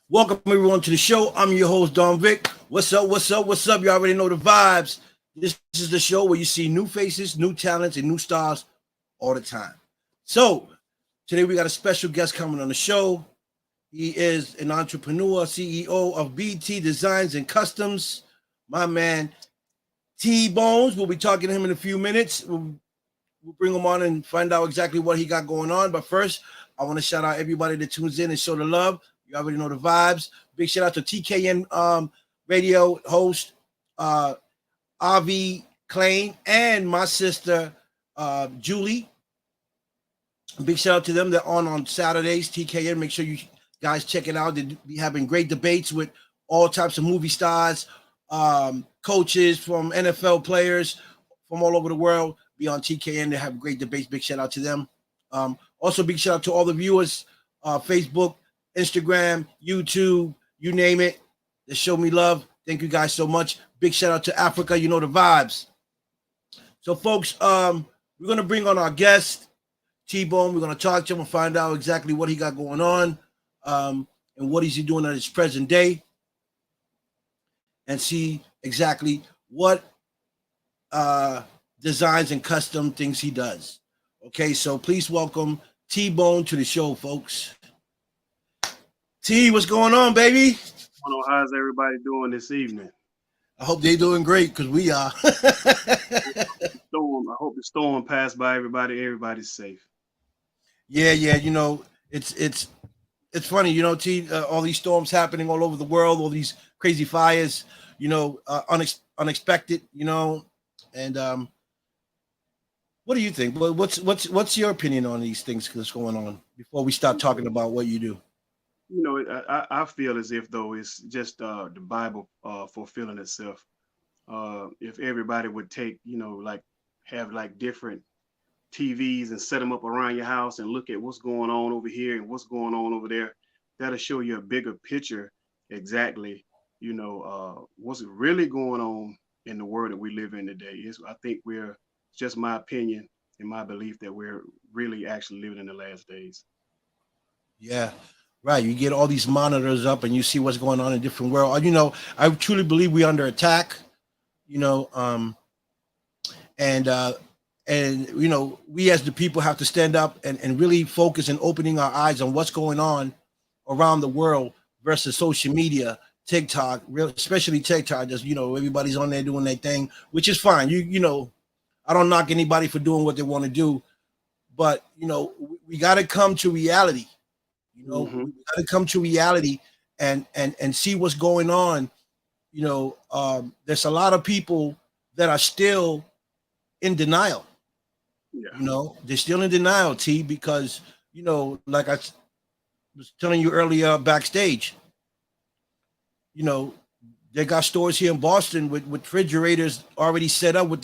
Welcome everyone to the show. I'm your host Don Vic. What's up? What's up? What's up? You already know the vibes. This is the show where you see new faces, new talents, and new stars all the time. So today we got a special guest coming on the show. He is an entrepreneur, CEO of BT Designs and Customs. My man T Bones. We'll be talking to him in a few minutes. We'll bring him on and find out exactly what he got going on. But first, I want to shout out everybody that tunes in and show the love. You already know the vibes. Big shout out to TKN radio host Avi Klein and my sister Julie. Big shout out to them. They're on Saturdays. TKN. Make sure you guys check it out. They be having great debates with all types of movie stars, coaches from NFL players from all over the world. Be on TKN. They have great debates. Big shout out to them. Also, big shout out to all the viewers, Facebook, Instagram, YouTube, you name it. They show me love. Thank you guys so much. Big shout out to Africa. You know the vibes. So, folks, we're gonna bring on our guest, T-Bone. We're gonna talk to him and find out exactly what he got going on, and what is he doing at his present day, and see exactly what designs and custom things he does. Okay, so please welcome T-Bone to the show, folks. T, what's going on, baby? I don't know, how's everybody doing this evening? I hope they're doing great because we are. I hope the storm passed by everybody. Everybody's safe. Yeah. You know, it's funny. You know, T, all these storms happening all over the world, all these crazy fires. You know, unexpected. You know, and what do you think? What's your opinion on these things that's going on before we start talking about what you do? I feel as if though it's just the Bible fulfilling itself. If everybody would take, like have like different TVs and set them up around your house and look at what's going on over here and what's going on over there, that'll show you a bigger picture exactly, what's really going on in the world that we live in today. I think it's just my opinion and my belief that we're really actually living in the last days. Yeah. Right, you get all these monitors up, and you see what's going on in different world. You know, I truly believe we're under attack. You know, and you know, we as the people have to stand up and really focus and opening our eyes on what's going on around the world versus social media, TikTok, especially TikTok. Just everybody's on there doing their thing, which is fine. You know, I don't knock anybody for doing what they want to do, but we got to come to reality. We Hmm. got to come to reality and see what's going on. There's a lot of people that are still in denial. Yeah. They're still in denial, T, because like I was telling you earlier backstage, you know, they got stores here in Boston with refrigerators already set up with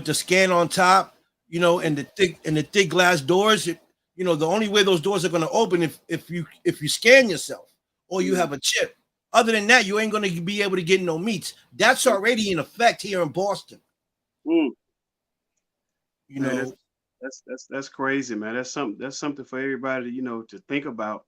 the scan on top, and the thick glass doors. The only way those doors are going to open if you scan yourself or you Mm. have a chip. Other than that, you ain't going to be able to get no meats. That's already in effect here in Boston. Mm. You Man, that's know, that's that's that's crazy, man. That's something for everybody, to think about,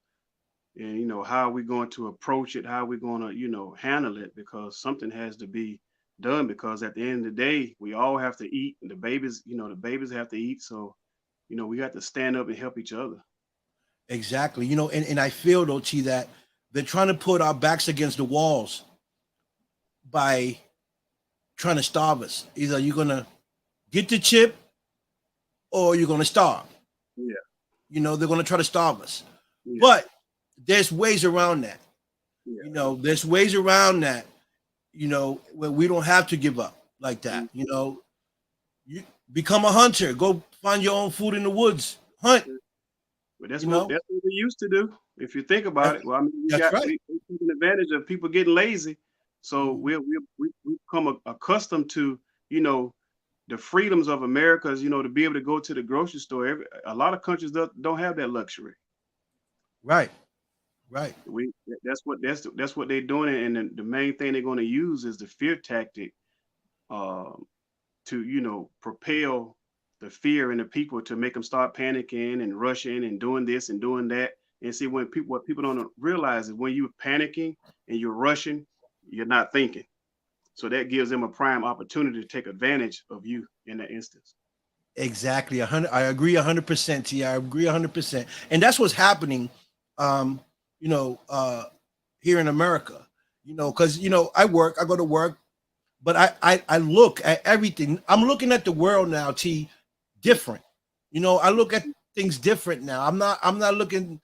and how are we going to approach it, how are we going to, handle it, because something has to be done. Because at the end of the day, we all have to eat, and the babies have to eat. So, we got to stand up and help each other. exactly. And I feel though, T, that they're trying to put our backs against the walls by trying to starve us. Either you're gonna get the chip or you're gonna starve. Yeah, They're gonna try to starve us. yeah, But there's ways around that. yeah. There's ways around that, where we don't have to give up like that. Mm. You become a hunter, go find your own food in the woods, hunt, But that's you what know. that's what we used to do. If you think about That, it, well, I mean, that's right. we taking advantage of people getting lazy, so Mhm. we become accustomed to, you know the freedoms of Americas, to be able to go to the grocery store. A lot of countries don't have that luxury. Right, right. That's what they're doing, and the main thing they're going to use is the fear tactic, um, to propel the fear in the people to make them start panicking and rushing and doing this and doing that, And see, what people don't realize is when you're panicking and you're rushing, you're not thinking. So that gives them a prime opportunity to take advantage of you in that instance. Exactly. 100. I agree 100%. T. I agree 100%. And that's what's happening, um, you know, here in America. Because I work. I go to work, but I look at everything. I'm looking at the world now, T, different. I look at things different now. I'm not looking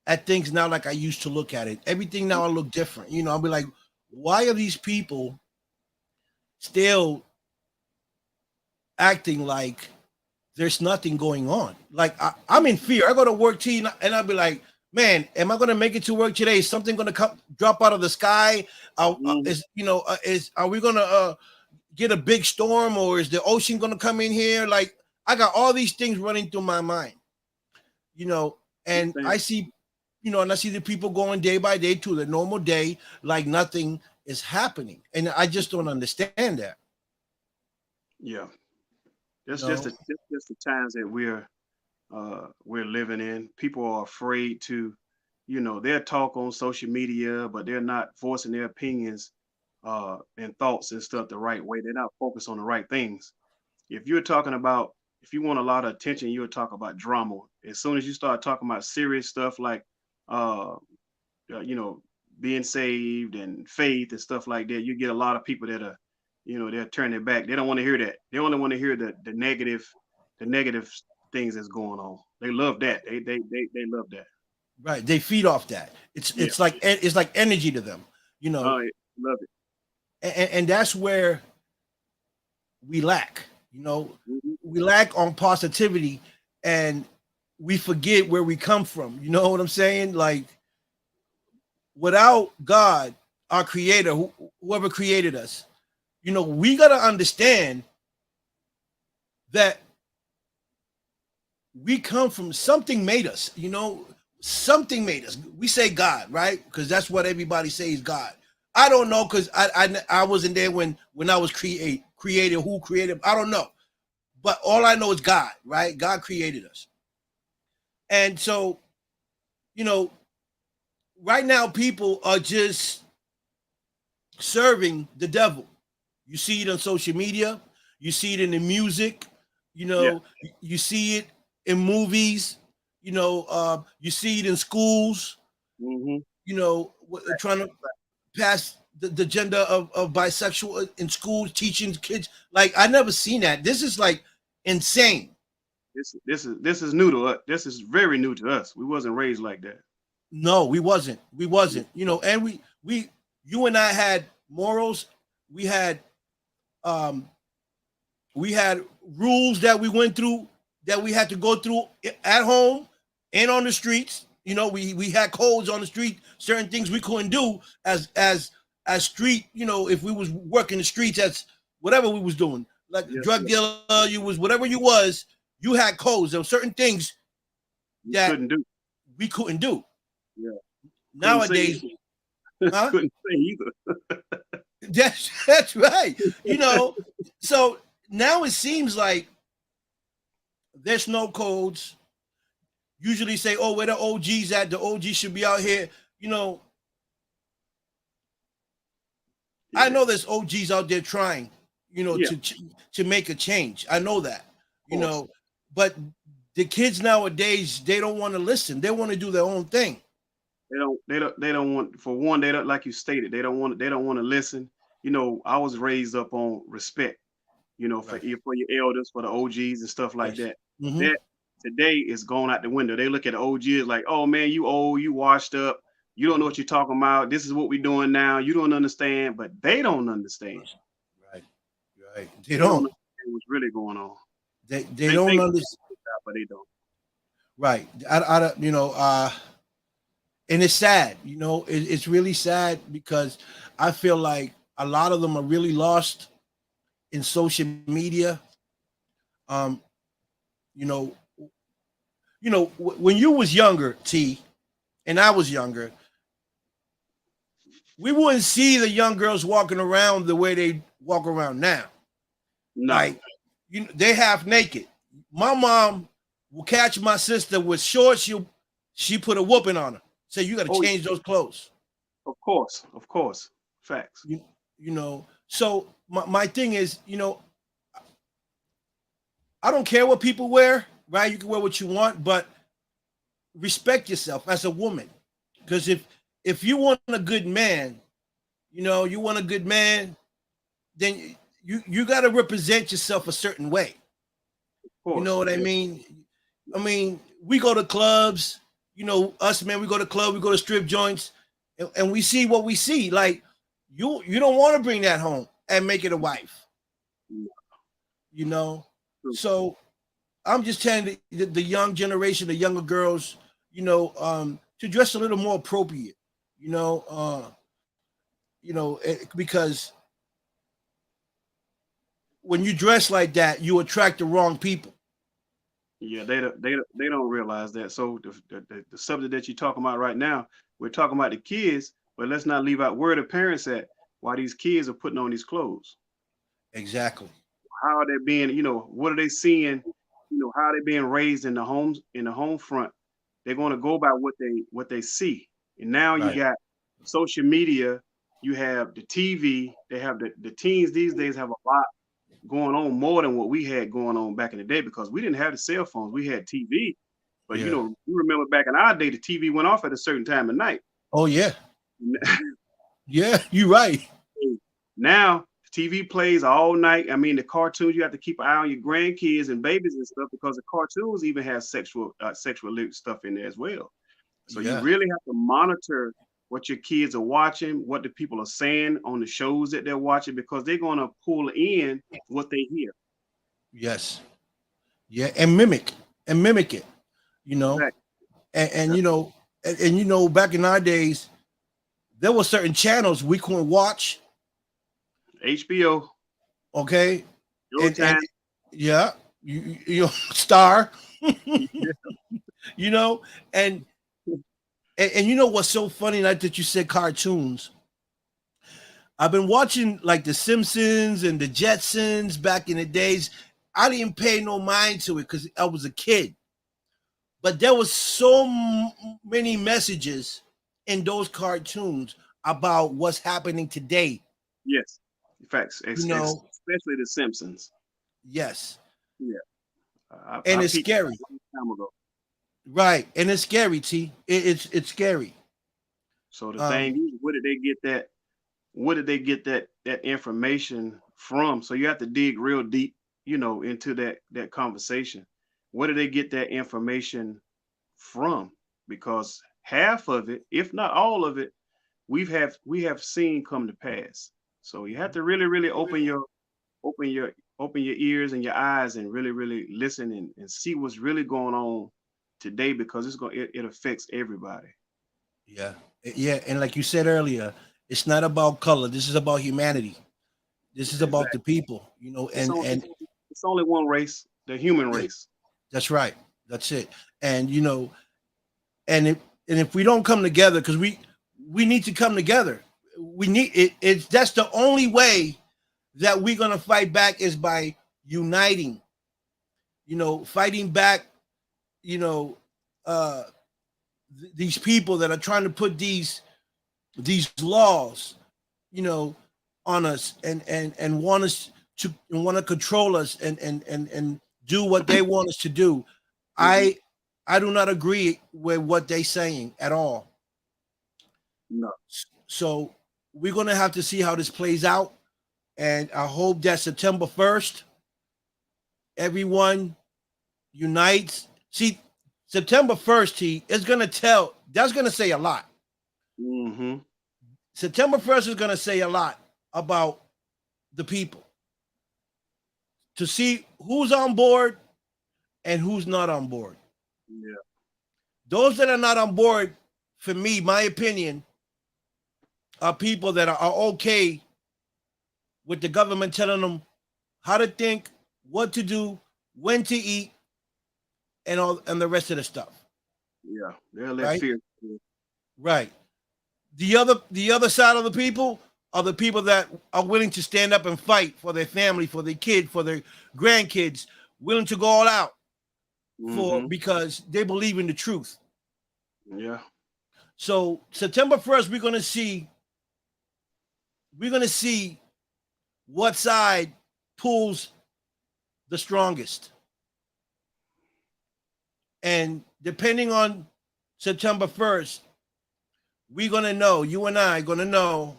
at things now like I used to look at it. Everything now I look different. I'll be like, why are these people still acting like there's nothing going on? Like I'm in fear. I go to work, T, and I'll be like, man, am I going to make it to work today? Is something going to come drop out of the sky? Are we going to get a big storm, or is the ocean going to come in here? Like, I got all these things running through my mind, and I see, and I see the people going day by day to the normal day, like nothing is happening. And I just don't understand that. Yeah. That's just the times that we're living in. People are afraid to, they'll talk on social media, but they're not voicing their opinions and thoughts and stuff the right way. They're not focused on the right things. If you want a lot of attention, you'll talk about drama. As soon as you start talking about serious stuff like, uh, you know, being saved and faith and stuff like that, you get a lot of people that are, they'll turn their back. They don't want to hear that. They only want to hear the negative things that's going on. They love that. They love that. Right. They feed off that. It's like energy to them, Oh, yeah, love it. and that's where we lack. Mhm. We lack on positivity, and we forget where we come from. You know what I'm saying? Like, without God, our creator, whoever created us, we got to understand that we come from something made us. Something made us. We say God, right? Because that's what everybody says, God. I don't know, because I wasn't there when I was created. Who created? I don't know. But all I know is God, right? God created us. And so, right now people are just serving the devil. You see it on social media, you see it in the music, Yeah. you see it in movies, you see it in schools, Hmm. trying to pass the gender of bisexual in schools, teaching kids. Like, I never seen that. This is like insane. This is new to us. This is very new to us. We wasn't raised like that. No, we wasn't. We wasn't. And you and I had morals. We had um we had rules that we went through, that we had to go through at home and on the streets. We had codes on the street, certain things we couldn't do as street, if we was working the streets, as whatever we was doing, like Yes, drug sir. dealer, you was whatever you had codes. There were certain things You that couldn't do. we couldn't do. Yeah. Couldn't say Nowadays, either. huh? Couldn't say either. That's right. So now it seems like there's no codes. Usually say, oh, where the OGs at? The OGs should be out here. I know there's OGs out there trying, Yeah, to make a change. I know that, of course. but the kids nowadays, they don't want to listen. They want to do their own thing. They don't want, for one, they don't, like you stated, they don't want to listen. I was raised up on respect, for Right. for your elders, for the OGs and stuff like Yes. that. Hmm. That today is going out the window. They look at the OGs like, oh man, you old, you washed up, you don't know what you're talking about. This is what we're doing now. You don't understand, but they don't understand. Right. Right. They They don't don't. understand what's really going on. They They don't think, understand. but they don't. Right. And it's sad. It's really sad, because I feel like a lot of them are really lost in social media. Um, you know, when you was younger, T, and I was younger, we wouldn't see the young girls walking around the way they walk around now. No. Like, they half naked. My mom will catch my sister with shorts. She'll she put a whooping on her. Say you got to Oh, change those clothes. of course, facts. You know. So my thing is, you know, I don't care what people wear, right? You can wear what you want, but respect yourself as a woman. Because if you want a good man, you know, you want a good man, then you got to represent yourself a certain way. Of course. You know what I mean? I mean, we go to clubs, you know, us men, we go to clubs, we go to strip joints, and we see what we see. Like you don't want to bring that home and make it a wife. You know? So I'm just telling the young generation, the younger girls, you know, to dress a little more appropriate, you know, because when you dress like that, you attract the wrong people. Yeah, they don't realize that. So the subject that you're talking about right now, we're talking about the kids, but let's not leave out where the parents at while these kids are putting on these clothes. Exactly. How are they being, you know, what are they seeing? You know, how are they being raised in the homes, in the home front? They're going to go by what they see. And now you Right. got social media, you have the TV, they have the teens these days have a lot going on more than what we had going on back in the day because we didn't have the cell phones. We had TV. But you Yeah. know, you remember back in our day, the TV went off at a certain time of night. Oh yeah. Yeah, you're right. Now TV plays all night. I mean, the cartoons, you have to keep an eye on your grandkids and babies and stuff because the cartoons even have sexual stuff in there as well. So you Yeah. really have to monitor what your kids are watching, what the people are saying on the shows that they're watching, because they're going to pull in what they hear. Yes. Yeah, and mimic it, you know. Exactly. And you know, and you know, back in our days, there were certain channels we couldn't watch. HBO, Okay. And Showtime. yeah, you know, Star, you know, and you know what's so funny, like that you said cartoons. I've been watching like The Simpsons and the Jetsons back in the days. I didn't pay no mind to it because I was a kid. But there was so many messages in those cartoons about what's happening today. Yes, facts. You know, Especially The Simpsons. yes. Yeah, And I it's peeped scary. a long time ago. Right. And it's scary, T. It's scary. So the thing is, where did they get that? Where did they get that information from? So you have to dig real deep, you know, into that conversation. Where did they get that information from? Because half of it, if not all of it, we have seen come to pass. So you have to really open your open your ears and your eyes and really listen and see what's really going on today because it affects everybody. Yeah. Yeah. And like you said earlier, it's not about color. This is about humanity. This is about the Exactly. people, you know, and It's only one race, the human yeah, race. that's right. That's it. And you know, and if we don't come together, because we need to come together. We need it. It's that's the only way that we're gonna fight back is by uniting. You know, fighting back. You know, uh, these people that are trying to put these laws, you know, on us and want to control us and do what they want us to do. Mhm. I do not agree with what they're saying at all. No. So we're gonna have to see how this plays out, and I hope that September 1st, everyone unites. See, September 1st, T is gonna tell. That's gonna say a lot. Hmm. September 1st is gonna say a lot about the people to see who's on board and who's not on board. Yeah. Those that are not on board, for me, my opinion, are people that are okay with the government telling them how to think, what to do, when to eat, and all and the rest of the stuff. Yeah. They'll let Right? fear. Right. The other side of the people are the people that are willing to stand up and fight for their family, for their kid, for their grandkids, willing to go all out for Hmm. because they believe in the truth. Yeah. So September 1st, we're gonna see what side pulls the strongest. And depending on September 1st, we're gonna know, you and I gonna know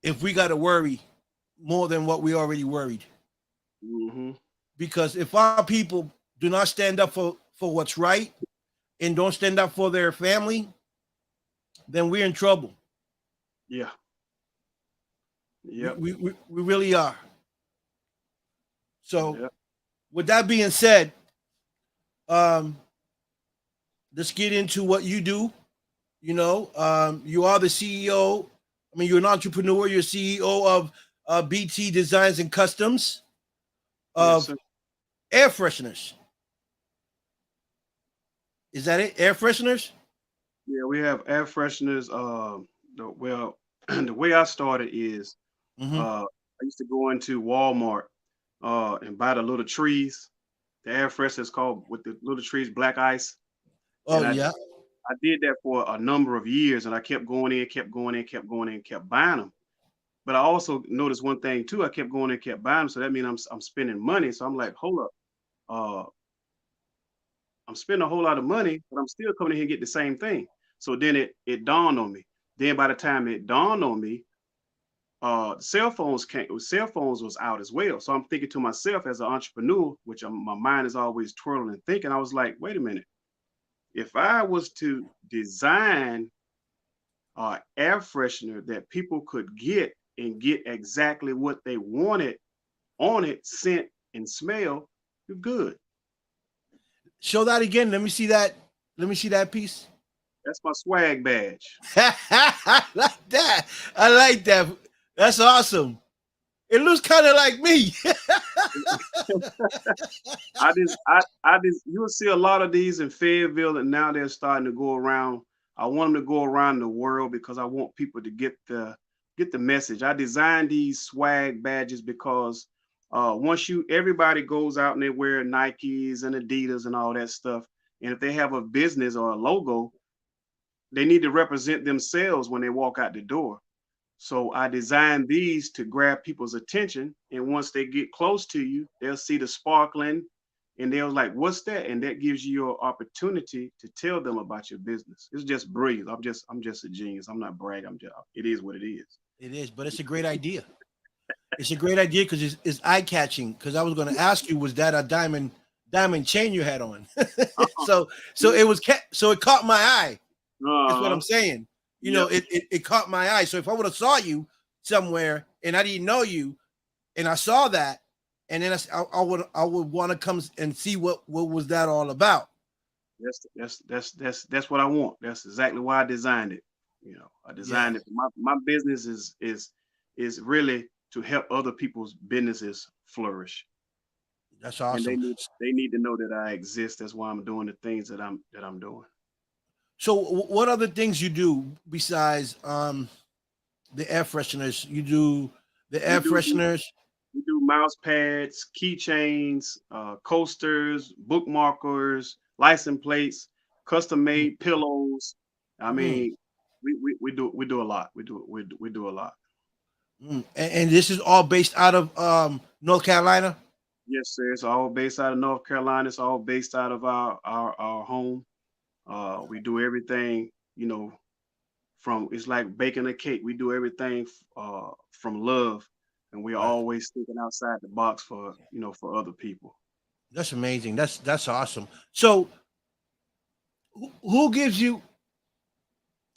if we gotta worry more than what we already worried. Hmm. Because if our people do not stand up for what's right and don't stand up for their family, then we're in trouble. Yeah. We, Yep. we, we, we really are. So, Yep. with that being said, um, let's get into what you do. You are the CEO. I mean, you're an entrepreneur. You're CEO of BT Designs and Customs Yes, of sir. air fresheners. Is that it? Air fresheners? Yeah, we have air fresheners. Well, the way I started is Mm-hmm. I used to go into Walmart and buy the little trees. The air freshener is called with the little trees, black ice. Oh And yeah. I did that for a number of years, and I kept going in, kept going in, kept going in, kept buying them. But I also noticed one thing too. I kept going in, kept buying them, so that means I'm spending money. So I'm like, hold up, uh, I'm spending a whole lot of money, but I'm still coming in here and get the same thing. So then it dawned on me. Then by the time it dawned on me, cell phones was out as well. So I'm thinking to myself as an entrepreneur, which my mind is always twirling and thinking. I was like, wait a minute, if I was to design air freshener that people could get and get exactly what they wanted on it, scent and smell, you're good. Show that again. Let me see that. Let me see that piece. That's my swag badge. I like that. I like that. That's awesome. It looks kind of like me. You'll see a lot of these in Fayetteville, and now they're starting to go around. I want them to go around the world because I want people to get the message. I designed these swag badges because once everybody goes out and they wear Nikes and Adidas and all that stuff, and if they have a business or a logo, they need to represent themselves when they walk out the door. So I designed these to grab people's attention. And once they get close to you, they'll see the sparkling and they'll like, what's that? And that gives you your opportunity to tell them about your business. It's just brilliant. I'm just a genius. I'm not bragging. It is what it is. It is, but it's a great idea. It's a great idea because it's eye catching. Because I was going to ask you, was that a diamond chain you had on? Uh-uh. So so it caught my eye. That's what Uh-huh. I'm saying. Yep. It caught my eye. So if I would have saw you somewhere and I didn't know you, and I saw that, and then I would want to come and see what was that all about. That's what I want. That's exactly why I designed it. I Yeah, designed it. My business is really to help other people's businesses flourish. that's And awesome. they need to know that I exist. That's why I'm doing the things that I'm doing. So what other things you do besides the air fresheners? You do the We air do fresheners. we do mouse pads, keychains, coasters, bookmarkers, license plates, custom made pillows. I Mm, mean, we do a lot. We do a lot. and this is all based out of North Carolina. Yes, sir. It's all based out of North Carolina. It's all based out of our home. We do everything, from it's like baking a cake. We do everything from love, and we're Right. always thinking outside the box for other people. That's amazing. That's awesome. So who gives you?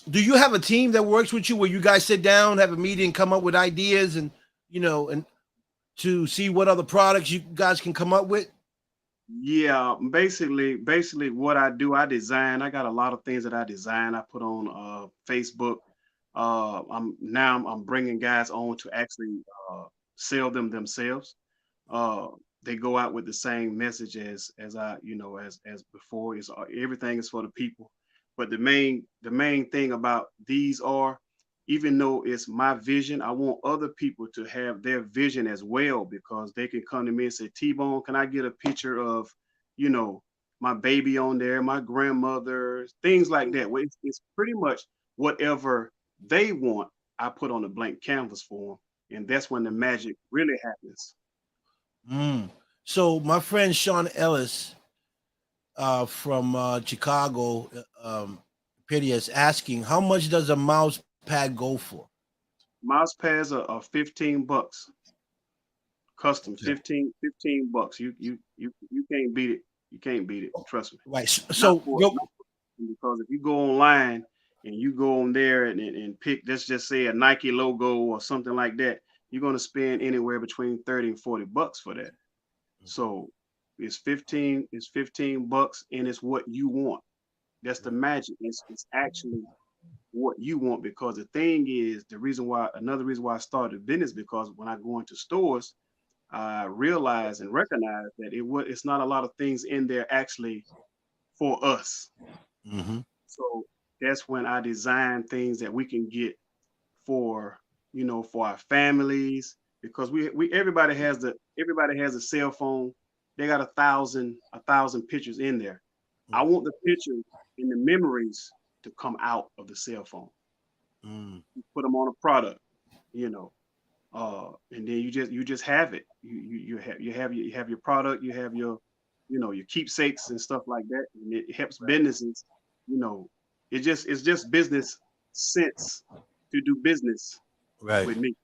Do you have a team that works with you where you guys sit down, have a meeting, come up with ideas, and and to see what other products you guys can come up with? Yeah, basically what I do, I design. I got a lot of things that I design. I put on Facebook. I'm bringing guys on to actually sell them themselves. Uh, they go out with the same message as I, as before. Is everything is for the people. But the main thing about these are, even though it's my vision, I want other people to have their vision as well because they can come to me and say, T-Bone, can I get a picture of, you know, my baby on there, my grandmother, things like that. Well, it's pretty much whatever they want, I put on a blank canvas for them, and that's when the magic really happens. Mm. So my friend Sean Ellis from Chicago, Pity is asking, how much does a mouse pad go for? Mouse pads are $15, custom Okay. 15 bucks. You can't beat it. You can't beat it. Trust me. Right. So, Not so for yo, not for, because if you go online and you go on there and pick, let's just say a Nike logo or something like that, you're gonna spend anywhere between 30 and $40 for that. So it's 15 bucks and it's what you want. That's the magic. It's actually what you want, because the thing is, another reason why I started business, because when I go into stores, I realize and recognize that it's not a lot of things in there actually for us. hmm So that's when I design things that we can get for, for our families, because we everybody has a cell phone. They got a thousand pictures in there. I want the pictures and the memories to come out of the cell phone. mm, Put them on a product, you know, and then you just have it. You have your product, you have your keepsakes and stuff like that, and it helps businesses. You know, it's just business sense to do business right. with me.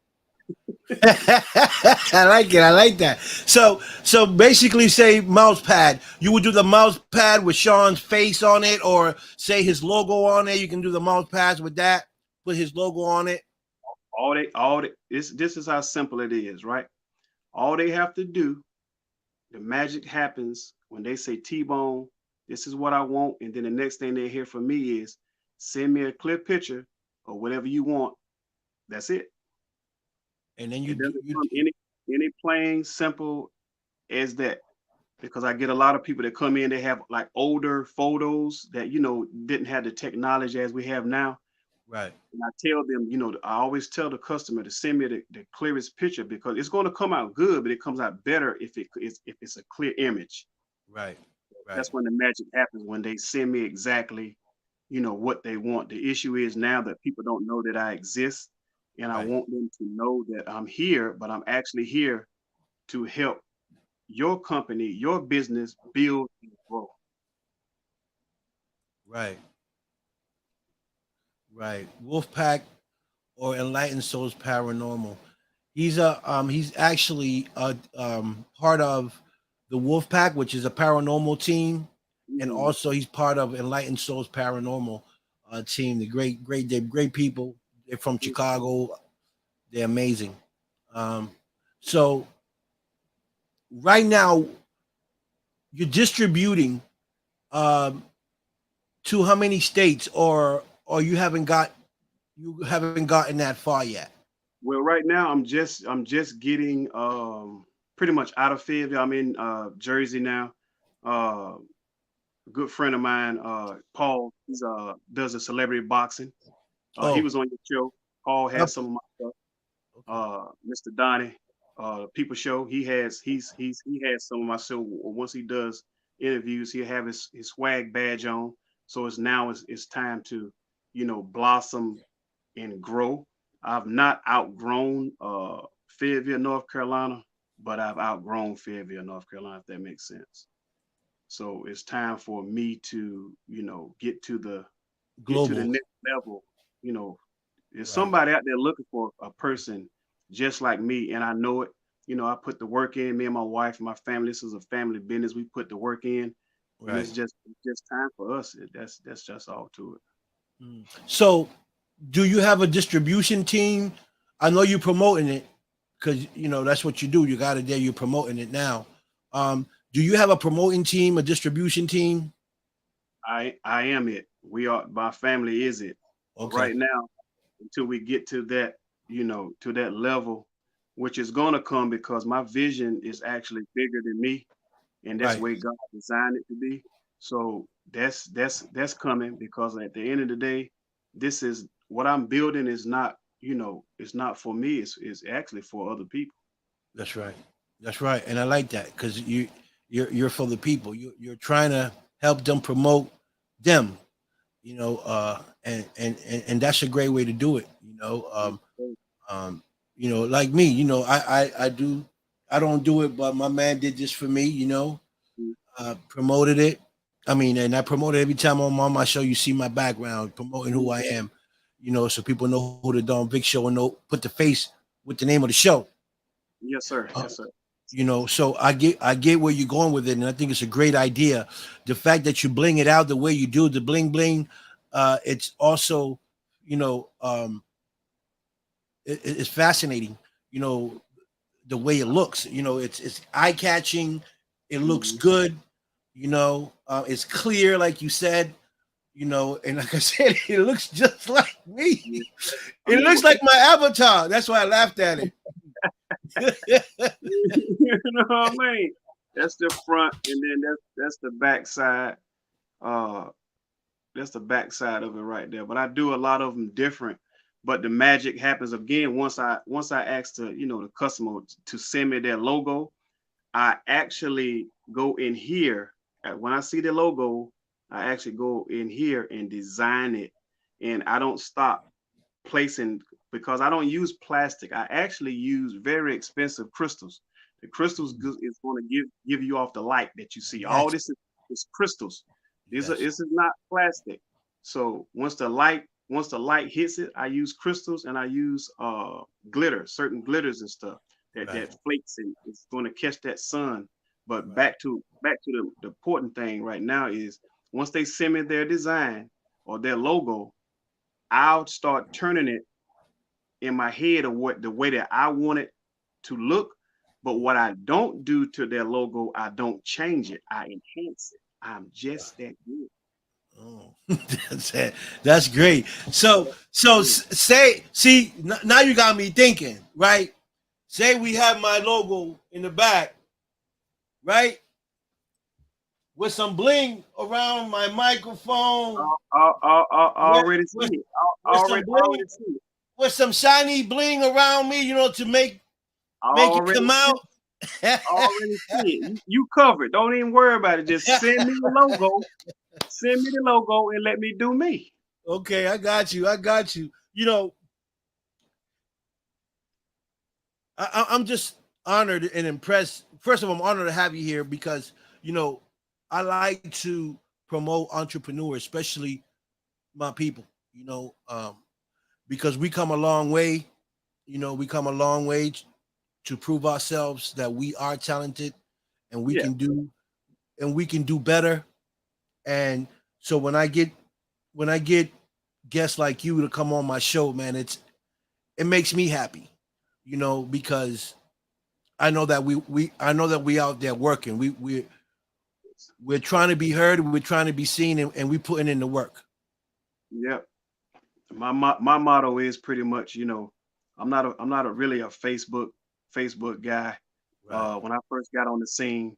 I like it. I like that. So basically, say mouse pad. You would do the mouse pad with Sean's face on it, or say his logo on it. You can do the mouse pads with that. Put his logo on it. All they this is how simple it is, right? All they have to do, the magic happens when they say T-Bone, this is what I want, and then the next thing they hear from me is send me a clear picture or whatever you want. That's it. And then It doesn't come any plain simple as that, because I get a lot of people that come in, they have like older photos that didn't have the technology as we have now. right, And I tell them, I always tell the customer to send me the clearest picture, because it's going to come out good, but it comes out better if it's a clear image. right, right, That's when the magic happens, when they send me exactly, what they want. The issue is now that people don't know that I exist, and I right, want them to know that I'm here, but I'm actually here to help your company, your business build and grow. right, right. Wolfpack or Enlightened Souls Paranormal. He's actually part of the Wolfpack, which is a paranormal team, and Mhm. also he's part of Enlightened Souls Paranormal team. The they're great people. They're from Chicago. They're amazing. Um, so right now you're distributing um, to how many states, or you haven't gotten that far yet? Well, right now I'm just getting pretty much out of Fayetteville. I'm in Jersey now. Uh, a good friend of mine, Paul, he's does a celebrity boxing. He Oh, was on your show. Paul has yep. some of my stuff. Okay. Mr. Donnie, People Show. He has some of my show. Once he does interviews, he'll have his swag badge on. So it's time to blossom and grow. I've not outgrown Fayetteville, North Carolina, but I've outgrown Fayetteville, North Carolina, if that makes sense. So it's time for me to, get to the Global. next level. You know, there's Right. somebody out there looking for a person just like me, and I know it. I put the work in. Me and my wife and my family. This is a family business. We put the work in, and Right. it's just time for us. That's just all to it. So, do you have a distribution team? I know you're promoting it because that's what you do. You got it there. You're promoting it now. Do you have a promoting team, a distribution team? I am it. We are. My family is it. But Okay. right now, until we get to that level, which is gonna come, because my vision is actually bigger than me, and that's the Right. way God designed it to be. So that's coming, because at the end of the day, this is what I'm building is not, it's not for me. It's actually for other people. That's right. That's right. And I like that because you're for the people. You're trying to help them promote them. And that's a great way to do it. Um, like me. I don't do it, but my man did this for me. Promoted it. I mean, and I promote it every time I'm on my show. You see my background, promoting who I am. So people know who the Don Big Show and know put the face with the name of the show. Yes, sir. Uh, Yes, sir. so I get where you're going with it, and I think it's a great idea. The fact that you bling it out the way you do, the bling bling, it's also, you know, um, it's fascinating. You know, the way it looks. It's eye catching. It looks Mhm. good. It's clear, like you said. And like I said, it looks just like me. Yeah. I It mean, looks like my avatar. That's why I laughed at it. you know what I mean? That's the front, and then that's the back side. Uh, that's the back side of it right there. But I do a lot of them different. But the magic happens again once I ask the customer to send me their logo. I actually go in here. When I see the logo, I actually go in here and design it, and I don't stop placing because I don't use plastic. I actually use very expensive crystals. The crystals is going to give you off the light that you see. All Yes, this is crystals. yes, This is not plastic. So once the light hits it, I use crystals and I use glitter, certain glitters and stuff right, that flakes and it's going to catch that sun. But right, back to the important thing right now is once they send me their design or their logo, I'll start turning it in my head of what the way that I want it to look. But what I don't do to their logo, I don't change it. I enhance it. I'm just that good. Oh, that's it. That's great. Now you got me thinking, right? Say we have my logo in the back, right? With some bling around my microphone, I with, already see with, it. I with some bling, already see it. with some shiny bling around me, to I make it already come see out. it. I already see it. You covered. Don't even worry about it. Just send me the logo. Send me the logo and let me do me. Okay, I got you. I got you. I'm just honored and impressed. First of all, I'm honored to have you here because you know I like to promote entrepreneurs, especially my people. Because we come a long way. We come a long way to prove ourselves that we are talented and we Yeah. can do better. And so when I get guests like you to come on my show, man, it makes me happy. Because I know that we out there working. We're trying to be heard. We're trying to be seen, and we putting in the work. Yep. My motto is pretty much, I'm not a really a Facebook guy. Right. When I first got on the scene,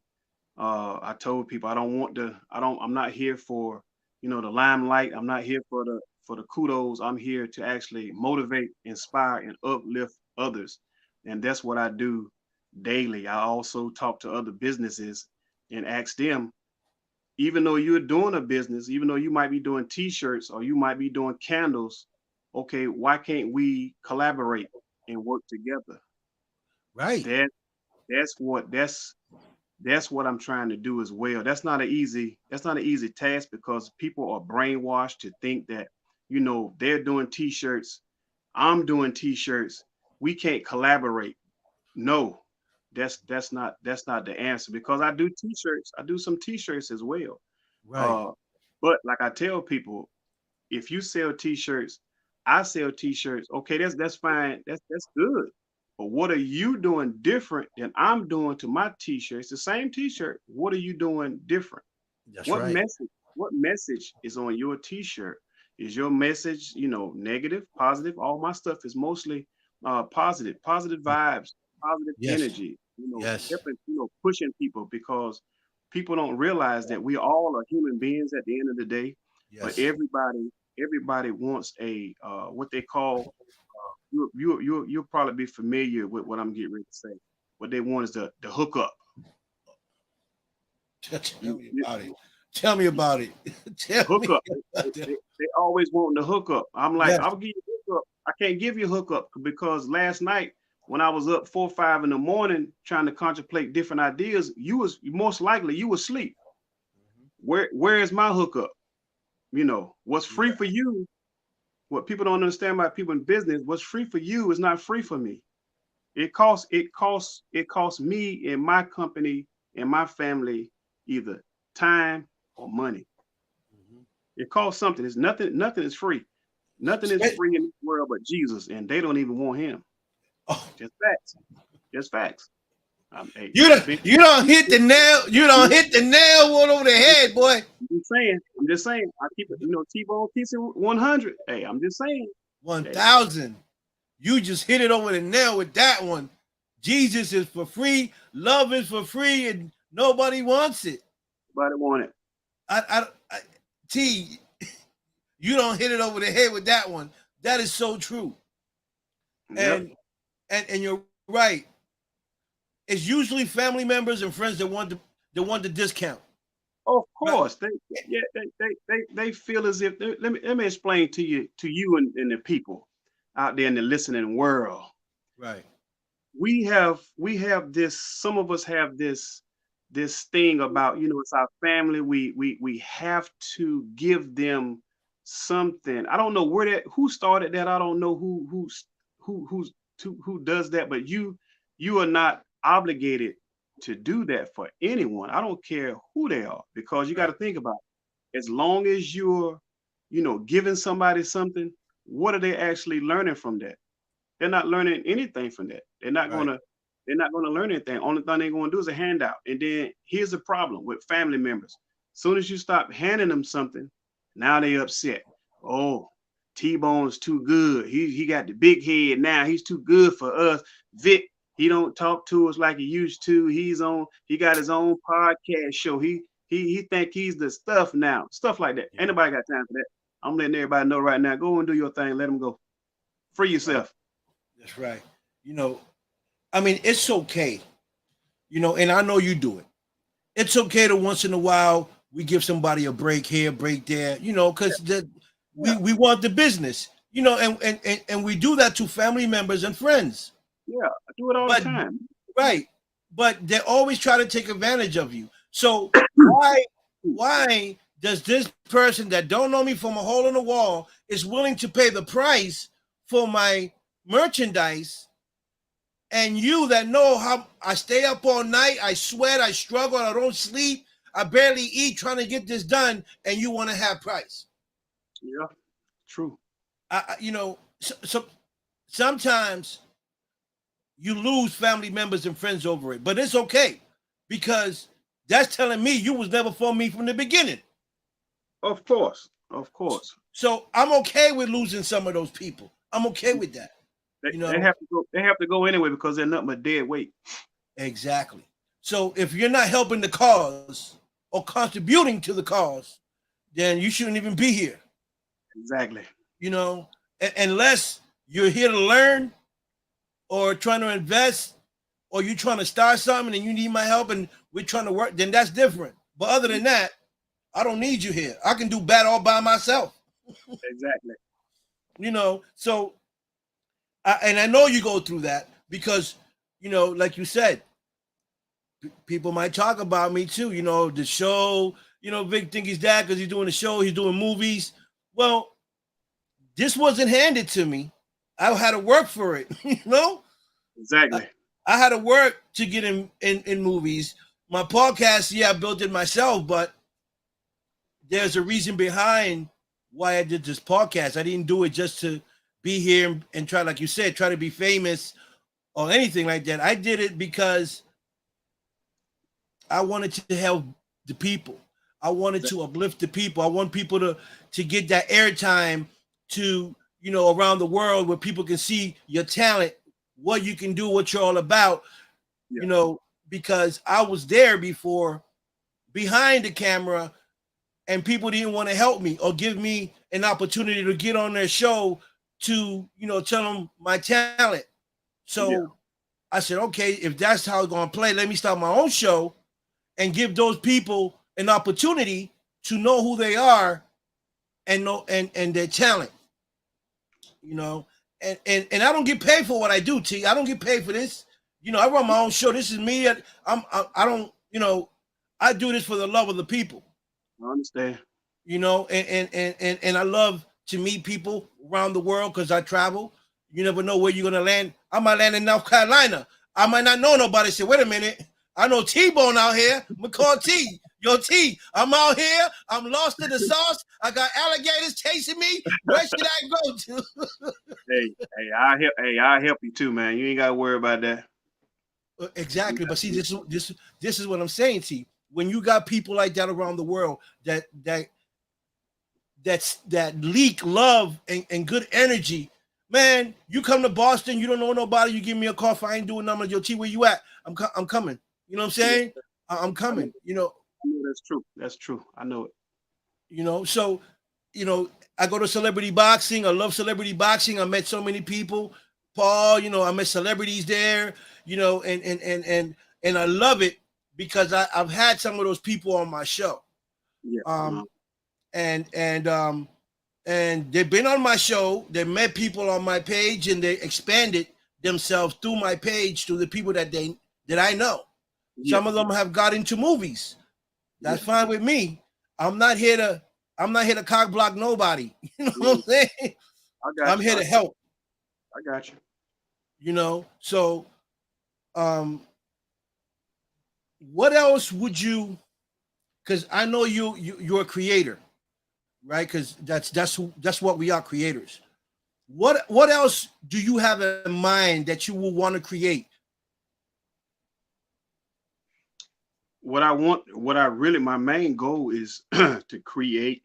I told people I'm not here for, the limelight. I'm not here for the kudos. I'm here to actually motivate, inspire, and uplift others. And that's what I do daily. I also talk to other businesses and ask them, even though you're doing a business, even though you might be doing t-shirts or you might be doing candles, okay, why can't we collaborate and work together? Right. That that's what I'm trying to do as well. That's not an easy task because people are brainwashed to think that, they're doing t-shirts, I'm doing t-shirts, we can't collaborate. No, that's not the answer because I do t-shirts. I do some t-shirts as well. Right. Uh, but like I tell people, if you sell t-shirts, I sell t-shirts. Okay, that's fine. That's good. But what are you doing different than I'm doing to my t-shirts? The same t-shirt. What are you doing different? That's What right. message? What message is on your t-shirt? Is your message, negative, positive? All my stuff is mostly positive vibes, positive Yes. energy, Yes. helping, pushing people because people don't realize that we all are human beings at the end of the day, but Yes. everybody wants a what they call you'll probably be familiar with what I'm getting ready to say. What they want is the hookup. Tell me about it. Tell me about it. Tell Hook me up. about it. They always want the hookup. I'm like, Yes. I'll give you hookup. I can't give you hookup because last night when I was up 4 or 5 in the morning trying to contemplate different ideas, you was most likely you was asleep. Where is my hookup? You know, what's free for you, what people don't understand about people in business, what's free for you is not free for me. It costs me and my company and my family either time or money. Mhm. It costs something. It's nothing is free. Nothing is Spe- free in this world but Jesus, and they don't even want him. Oh, Just facts. Just facts. Hey, you it's don't been you don't hit the nail. You don't hit the nail one over the head, boy. I'm just saying. I'm just saying. I keep it, T-Bone keeps it 100. Hey, I'm just saying. Hey, 1,000. You just hit it over the nail with that one. Jesus is for free. Love is for free, and nobody wants it. everybody want it. I T, you don't hit it over the head with that one. That is so true. Yep. And you're right. It's usually family members and friends that want the discount. Of Right. course, they feel as if let me explain to you and the people out there in the listening world. Right. We have this. Some of us have this thing about it's our family. We have to give them something. I don't know who started that. I don't know who does that. But you are not obligated to do that for anyone. I don't care who they are because you got to Right. think about it. As long as you're giving somebody something, what are they actually learning from that? They're not learning anything from that. Right. They're not gonna learn anything. Only thing they're gonna do is a handout. And then here's the problem with family members. Soon as you stop handing them something, now they upset. Oh, T-Bone's too good. He got the big head now. He's too good for us. Vic, he don't talk to us like he used to. He got his own podcast show. He think he's the stuff now. Stuff like that. Ain't nobody got time for that. I'm letting everybody know right now. Go and do your thing. Let them go. Free Right. yourself. That's right. You know, I mean, it's okay. And I know you do it. It's okay to once in a while we give somebody a break here, break there, because Yeah. we want the business, and we do that to family members and friends. Yeah, I do it all the But time. right, but they always try to take advantage of you. So why does this person that don't know me from a hole in the wall is willing to pay the price for my merchandise? And you that know how I stay up all night, I sweat, I struggle, I don't sleep, I barely eat trying to get this done, and you want to have price. Yeah, true. So sometimes you lose family members and friends over it, but it's okay because that's telling me you was never for me from the beginning. Of course, of course. So I'm okay with losing some of those people. I'm okay with that. They have to go. They have to go anyway because they're nothing but dead weight. Exactly. So if you're not helping the cause or contributing to the cause, then you shouldn't even be here. Exactly. Unless you're here to learn or trying to invest or you're trying to start something and you need my help and we're trying to work, then that's different. But other than that, I don't need you here. I can do bad all by myself. Exactly. So and I know you go through that because, like you said, people might talk about me too. The show, Vic think he's dad because he's doing the show, he's doing movies. Well, this wasn't handed to me. I had to work for it, Exactly. I had to work to get in movies. My podcast, yeah, I built it myself, but there's a reason behind why I did this podcast. I didn't do it just to be here and try, like you said, try to be famous or anything like that. I did it because I wanted to help the people. I wanted to uplift the people. I want people to get that airtime to, around the world where people can see your talent, what you can do, what you're all about, Yeah. Because I was there before behind the camera and people didn't want to help me or give me an opportunity to get on their show to, tell them my talent. So Yeah. I said, okay, if that's how it's going to play, let me start my own show and give those people an opportunity to know who they are and know and their talent, you know. And I don't get paid for what I do, T. I don't get paid for this. You know, I run my own show. This is me. I don't, you know, I do this for the love of the people. I understand. You know, and I love to meet people around the world because I travel. You never know where you're gonna land. I might land in North Carolina. I might not know nobody. Say, wait a minute, I know T-Bone out here. I'm gonna call T. Yo, T, I'm out here. I'm lost in the sauce. I got alligators chasing me. Where should I go to? I help you too, man. You ain't gotta worry about that. Exactly. But see, this is what I'm saying, T. When you got people like that around the world that leak love and good energy, man, you come to Boston, you don't know nobody, you give me a call if I ain't doing nothing. Yo, T, where you at? I'm coming. You know what I'm saying? I'm coming. You know. I know that's true. That's true. I know it. You know, so, you know, I go to celebrity boxing. I love celebrity boxing. I met so many people. Paul, you know, I met celebrities there, you know, and I love it because I've had some of those people on my show. Yeah. And they've been on my show. They met people on my page and they expanded themselves through my page to the people that I know. Yeah. Some of them have got into movies. That's fine with me. I'm not here to cock block nobody. You know what I'm saying? I'm here to help. I got you. You know, so what else would you, because I know you're a creator, right? Because that's what we are, creators. What else do you have in mind that you will want to create? My main goal is to create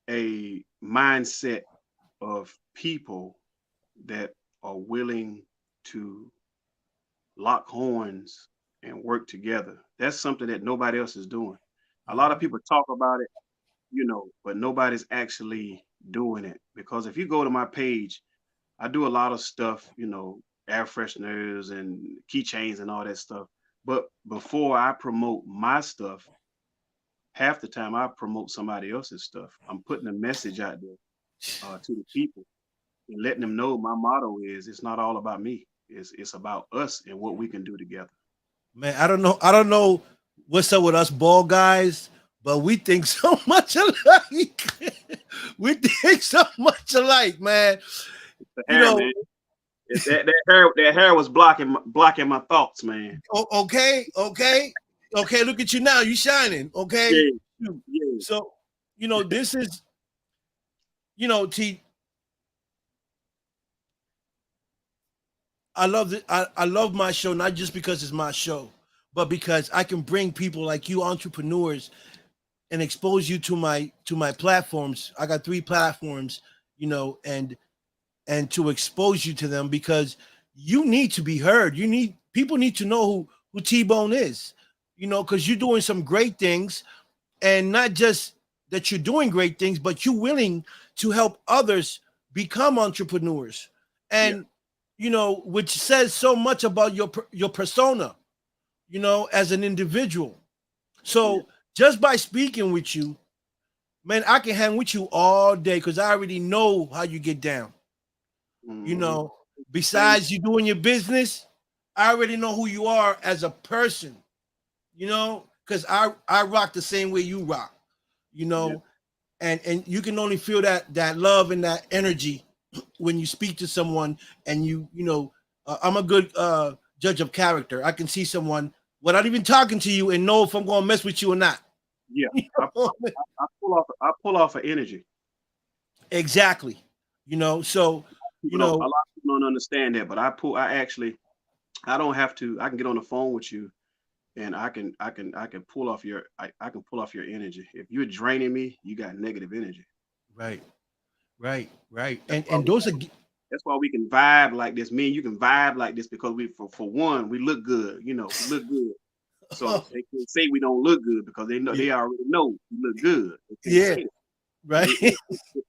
a mindset of people that are willing to lock horns and work together. That's something that nobody else is doing. A lot of people talk about it, you know, but nobody's actually doing it. Because if you go to my page, I do a lot of stuff, you know, air fresheners and keychains and all that stuff. But before I promote my stuff, half the time I promote somebody else's stuff. I'm putting a message out there to the people and letting them know my motto is it's not all about me. It's about us and what we can do together. Man, I don't know what's up with us bald guys, but we think so much alike. We think so much alike, man. Hair, you know, man. That hair was blocking my thoughts, man. Okay. Look at you now. You shining. Okay. Yeah. So, you know, this is, you know, T. I love it. I love my show, not just because it's my show, but because I can bring people like you, entrepreneurs, and expose you to my platforms. I got 3 platforms, you know, and to expose you to them because you need to be heard. People need to know who T-Bone is, you know, because you're doing some great things, and not just that you're doing great things, but you're willing to help others become entrepreneurs, and you know, which says so much about your persona, you know, as an individual. So just by speaking with you, man, I can hang with you all day because I already know how you get down. You know, besides you doing your business, I already know who you are as a person, you know, because I rock the same way you rock, you know, and you can only feel that love and that energy when you speak to someone. And you know, I'm a good judge of character. I can see someone without even talking to you and know if I'm going to mess with you or not. Yeah, I pull off an energy. Exactly. You know, so you know, a lot of people don't understand that, but I don't have to. I can get on the phone with you, and I can pull off your energy. If you're draining me, you got negative energy. Right. And those are. That's why we can vibe like this. Me and you can vibe like this because for one, we look good. You know, we look good. So they can say we don't look good because they know they already know we look good. Yeah. Right.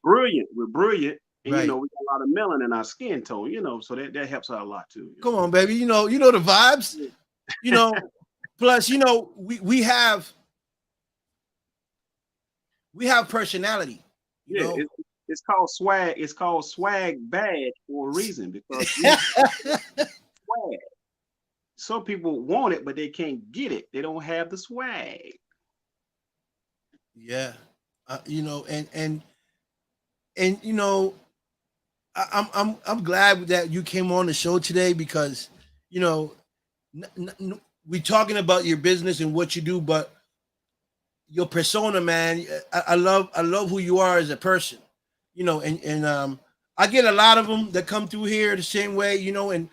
We're brilliant. And you know, we got a lot of melanin in our skin tone, you know, so that helps out a lot too. Come on, baby. You know the vibes. You know, Plus, you know, we have personality. You Yeah, know. it's called swag. It's called swag bag for a reason because we have swag. Some people want it, but they can't get it. They don't have the swag. Yeah. You know, and you know, I'm glad that you came on the show today because you know we talking about your business and what you do, but your persona, man. I love who you are as a person. You know, and I get a lot of them that come through here the same way. You know, and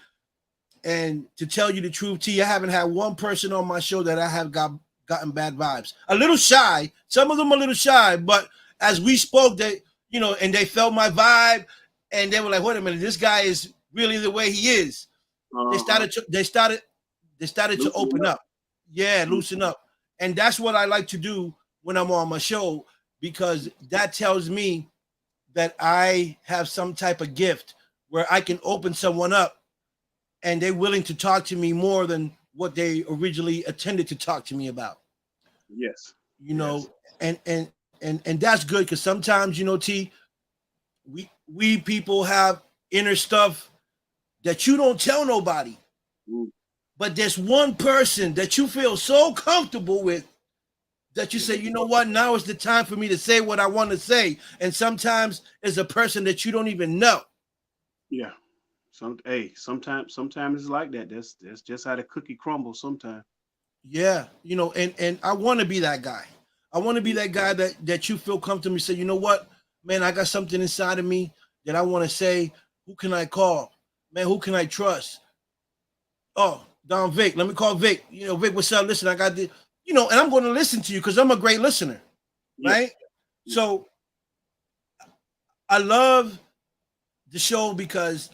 to tell you the truth, T, I haven't had one person on my show that I have gotten bad vibes. A little shy. Some of them a little shy, but as we spoke, they you know, and they felt my vibe, and they were like, "Wait a minute, this guy is really the way he is." They Uh-huh. started to they started to Loosen open up. up. Yeah, Loosen loosen up, and that's what I like to do when I'm on my show because that tells me that I have some type of gift where I can open someone up and they're willing to talk to me more than what they originally intended to talk to me about. Yes. You Yes. know, and that's good because sometimes you know, T, we people have inner stuff that you don't tell nobody, Mm, but there's one person that you feel so comfortable with that you say, you know what, now is the time for me to say what I want to say. And sometimes it's a person that you don't even know. yeah. Sometimes it's like that. That's just how the cookie crumbles sometimes. Yeah, you know, and I want to be that guy. I want to be that guy that you feel comfortable. Say, you know what, man, I got something inside of me that I want to say. Who can I call? Man, who can I trust? Oh, Don Vic. Let me call Vic. You know, Vic, what's up? Listen, I got the, you know, and I'm going to listen to you because I'm a great listener, Yeah. right? Yeah. So I love the show because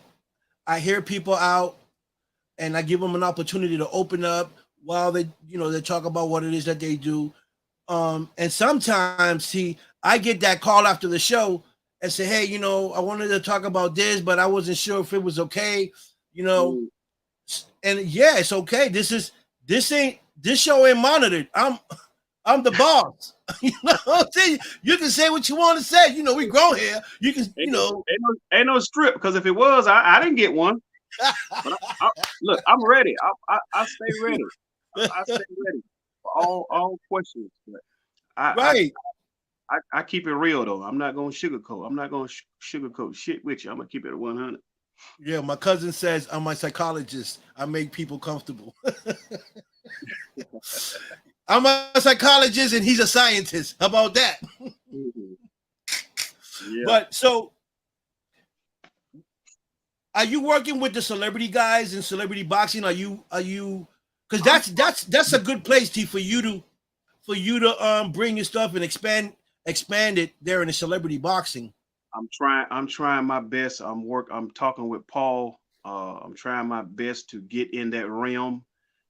I hear people out and I give them an opportunity to open up while they, you know, they talk about what it is that they do. And sometimes, see, I get that call after the show and say, hey, you know, I wanted to talk about this, but I wasn't sure if it was okay, you know. Mm. And yeah, it's okay. This show ain't monitored. I'm the boss. You know what I'm saying? You can say what you want to say. You know, we grown here. You can, you know. Ain't no strip because if it was, I didn't get one. But look, I'm ready. I stay ready. I stay ready for all questions. But I, Right. I keep it real though. I'm not gonna sugarcoat. I'm not gonna sugarcoat shit with you. I'm gonna keep it at 100. Yeah, my cousin says I'm my psychologist. I make people comfortable. I'm a psychologist and he's a scientist. How about that? Mhm. Yeah. But so are you working with the celebrity guys in celebrity boxing? Are you because I'm that's a good place T for you to bring your stuff and expand it there in the celebrity boxing. I'm trying my best. I'm talking with Paul. I'm trying my best to get in that realm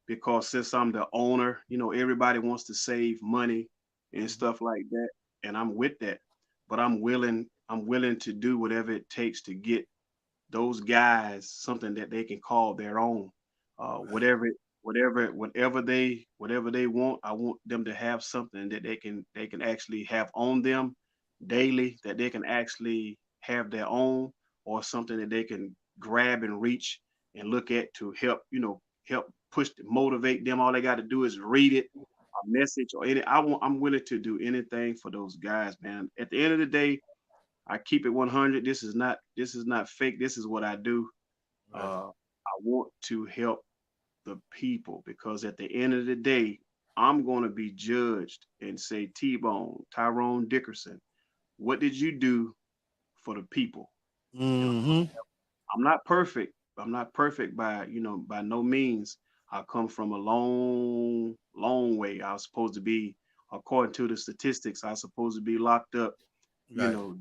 because since I'm the owner, you know, everybody wants to save money and stuff like that. And I'm with that. But I'm willing to do whatever it takes to get those guys something that they can call their own. Whatever they want, I want them to have something that they can actually have on them daily, that they can actually have their own, or something that they can grab and reach and look at to help, help push motivate them. All they got to do is read it, a message or any. I'm willing to do anything for those guys, man. At the end of the day, I keep it 100. This is not fake. This is what I do. Right. I want to help the people because at the end of the day, I'm going to be judged and say, T-Bone, Tyrone Dickerson, what did you do for the people? And Mm-hmm. I'm not perfect. I'm not perfect by, by no means. I come from a long, long way. I was supposed to be, according to the statistics, I was supposed to be locked up, Right. dead or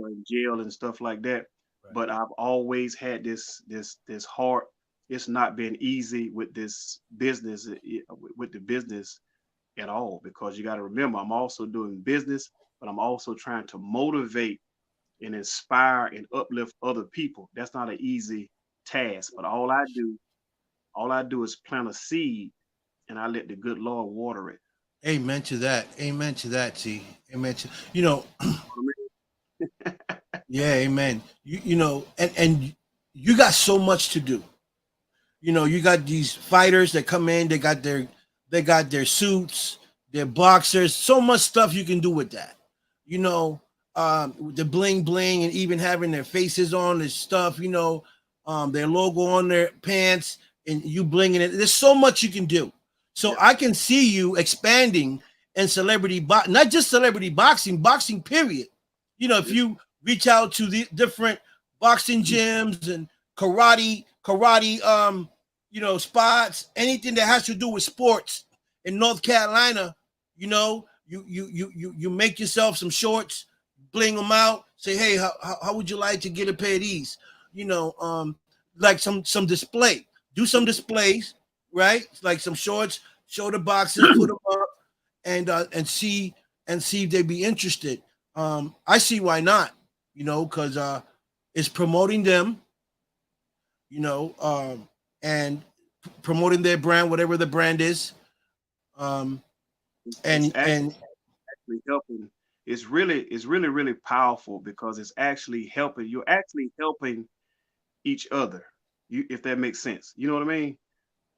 in jail and stuff like that. Right. But I've always had this heart. It's not been easy with this business, with the business at all, because you got to remember, I'm also doing business, but I'm also trying to motivate and inspire and uplift other people. That's not an easy task, but all I do is plant a seed and I let the good Lord water it. Amen to that. Amen to that. T. Amen to you know. Yeah. Amen. You know, and you got so much to do. You know, you got these fighters that come in. They got their suits, their boxers. So much stuff you can do with that. You know, the bling bling and even having their faces on and stuff. You know, their logo on their pants and you blinging it. There's so much you can do. So Yeah. I can see you expanding in not just celebrity boxing, boxing period. You know, if you reach out to the different boxing gyms and karate, spots, anything that has to do with sports in North Carolina, you know, you make yourself some shorts, bling them out, say, hey, how would you like to get a pair of these? You know, like some display. Do some displays, right? Like some shorts, show the boxes, put them up, and see if they'd be interested. I see why not, you know, because it's promoting them, you know, and promoting their brand, whatever the brand is, It's and actually helping. It's really really powerful because it's actually helping. You're actually helping each other. If that makes sense. You know what I mean?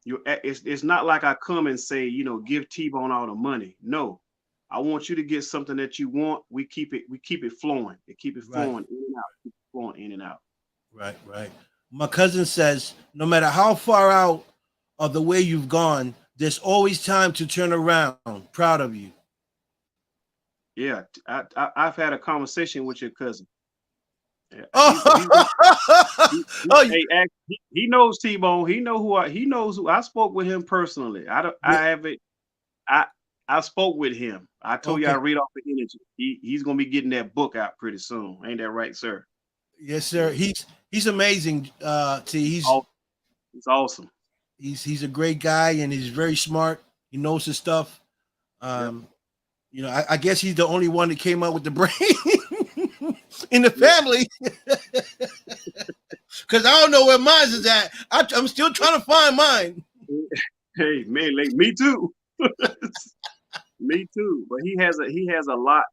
It's not like I come and say, give T-Bone all the money. No. I want you to get something that you want. We keep it flowing. It keep it right, flowing in and out. Keep it flowing in and out. right. My cousin says, no matter how far out of the way you've gone, there's always time to turn around. Proud of you. Yeah. I've had a conversation with your cousin. Yeah, Oh, he knows T-Bone. He knows who I spoke with him personally. I don't yeah, I haven't I I spoke with him. I told you I okay. read off the energy. He's gonna be getting that book out pretty soon. Ain't that right, sir? Yes, sir. Yeah. He's amazing. He's Aw- It's awesome. he's a great guy and he's very smart. He knows his stuff. Yep. Um, you know, I guess he's the only one that came up with the brain in the Yeah. family. Because I don't know where mine is at. I'm still trying to find mine. Hey man, like me too. Me too. But he has a lot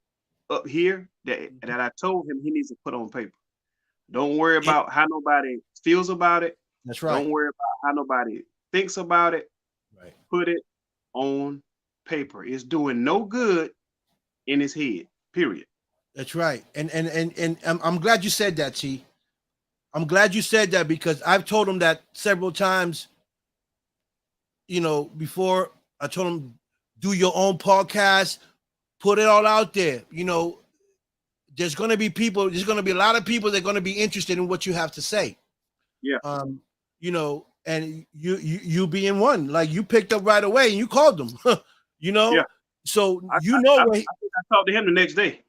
up here that I told him he needs to put on paper. Don't worry It- about how nobody feels about it. that's right. Don't worry about how nobody thinks about it. Right. Put it on paper. It's doing no good in his head. Period. That's right. And I'm glad you said that, T. I'm glad you said that because I've told him that several times. You know, before I told him, do your own podcast, put it all out there. You know, there's going to be people. There's going to be a lot of people that are going to be interested in what you have to say. Yeah. You know, and you being one, like you picked up right away and you called them. You know, Yeah. so I, you I, know I, where. I talked to him the next day.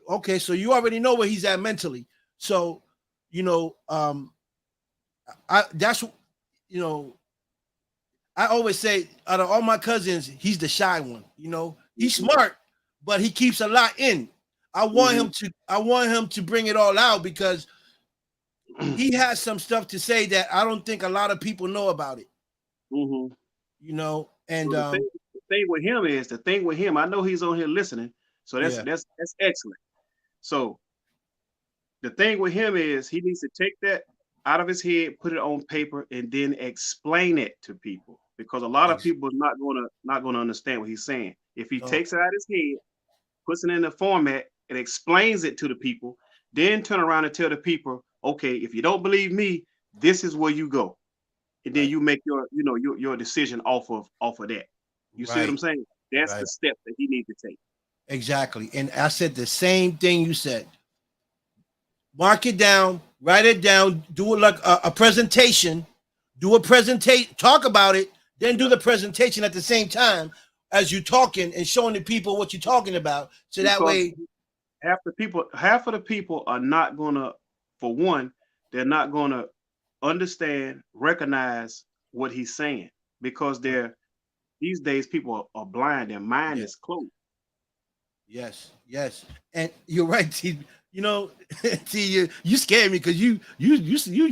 Okay, so you already know where he's at mentally. So, you know, I that's you know, I always say out of all my cousins, he's the shy one. You know, he's Mhm. smart, but he keeps a lot in. Mhm. I want him to bring it all out because he has some stuff to say that I don't think a lot of people know about it. Mhm. You know, and So the thing with him. I know he's on here listening, so that's yeah, that's excellent. So the thing with him is he needs to take that out of his head, put it on paper, and then explain it to people because a lot of ex- people are not gonna understand what he's saying. If he oh, takes it out of his head, puts it in the format, and explains it to the people, then turn around and tell the people, okay, if you don't believe me, this is where you go, and then right, you make your decision off of that. You see what I'm right, saying? That's right, the step that he needs to take. exactly. And I said the same thing you said. Mark it down, write it down, do it like a presentation, do a presentation, talk about it, then do Yeah. the presentation at the same time as you talking and showing the people what you're talking about. So that Because way, half of the people are not gonna, for one, they're not gonna understand, recognize what he's saying because these days people are blind, their mind yeah, is closed. yes. And you're right, T. You know, see, you scared me because you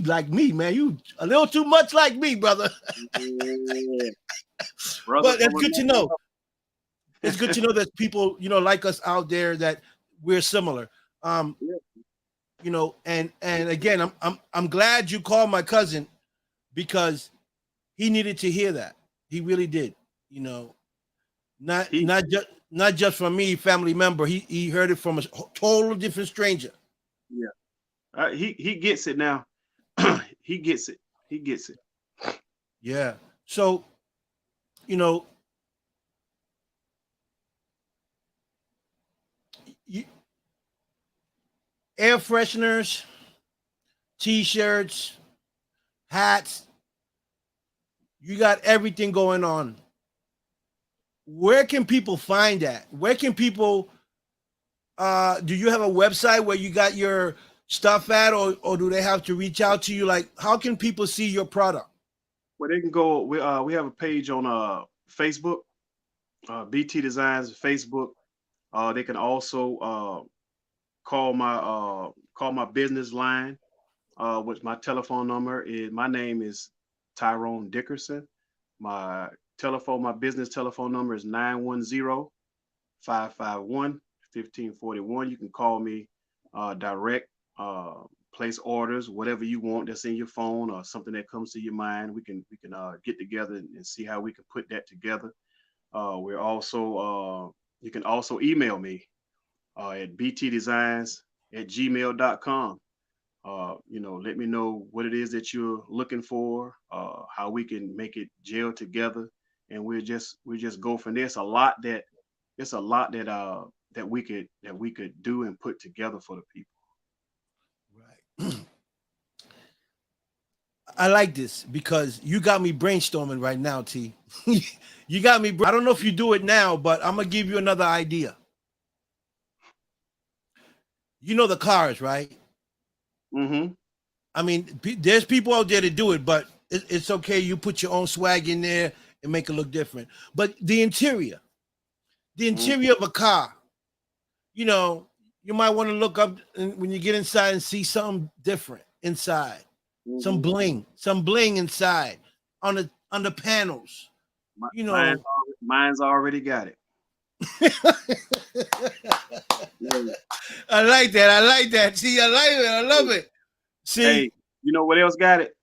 like me, man. You a little too much like me, brother. Yeah. Brother But from that's good to know. another It's good to know that people, like us out there, that we're similar. Um, yeah. and again, I'm glad you called my cousin because he needed to hear that. He really did. You know, not He not just not just from me, family member. He heard it from a total different stranger. yeah. He gets it now. He gets it. He gets it. Yeah. So, you know, you, air fresheners, t-shirts, hats, you got everything going on. Where can people find that? Where can people do you have a website where you got your stuff at, or do they have to reach out to you? Like, how can people see your product? Well, they can go. We have a page on Facebook, BT Designs Facebook. They can also call my business line, which my telephone number is. My name is Tyrone Dickerson. My my business telephone number is 910-551-1541. You can call me direct, place orders, whatever you want that's in your phone or something that comes to your mind. We can get together and see how we can put that together. We're also You can also email me at btdesigns@gmail.com. Let me know what it is that you're looking for, how we can make it gel together, and we just go from there. It's a lot that we could do and put together for the people. Right. I like this because you got me brainstorming right now, T. You got me. I don't know if you do it now, but I'm gonna give you another idea. You know the cars, right? Mm-hmm. I mean, there's people out there to do it, but it's okay. You put your own swag in there and make it look different. But the interior of a car, you know, you might want to look up when you get inside and see something different inside. Mm-hmm. Some bling inside on the panels. You know, Mine's already got it. Yeah. I like that. I like that. See, I like it. I love it. See, Hey, you know what else got it?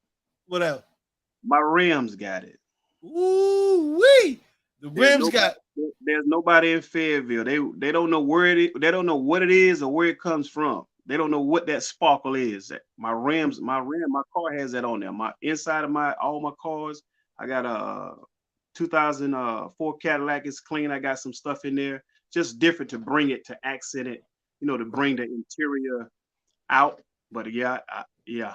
what else? My rims got it. Ooh wee! The There's rims nobody. got. There's nobody in Fayetteville. They don't know where it is. They don't know what it is or where it comes from. They don't know what that sparkle is. My car has that on there. My inside of all my cars. I got a 2004 Cadillac. It's clean. I got some stuff in there, just different to bring it to accent it. To bring the interior out. But yeah, yeah.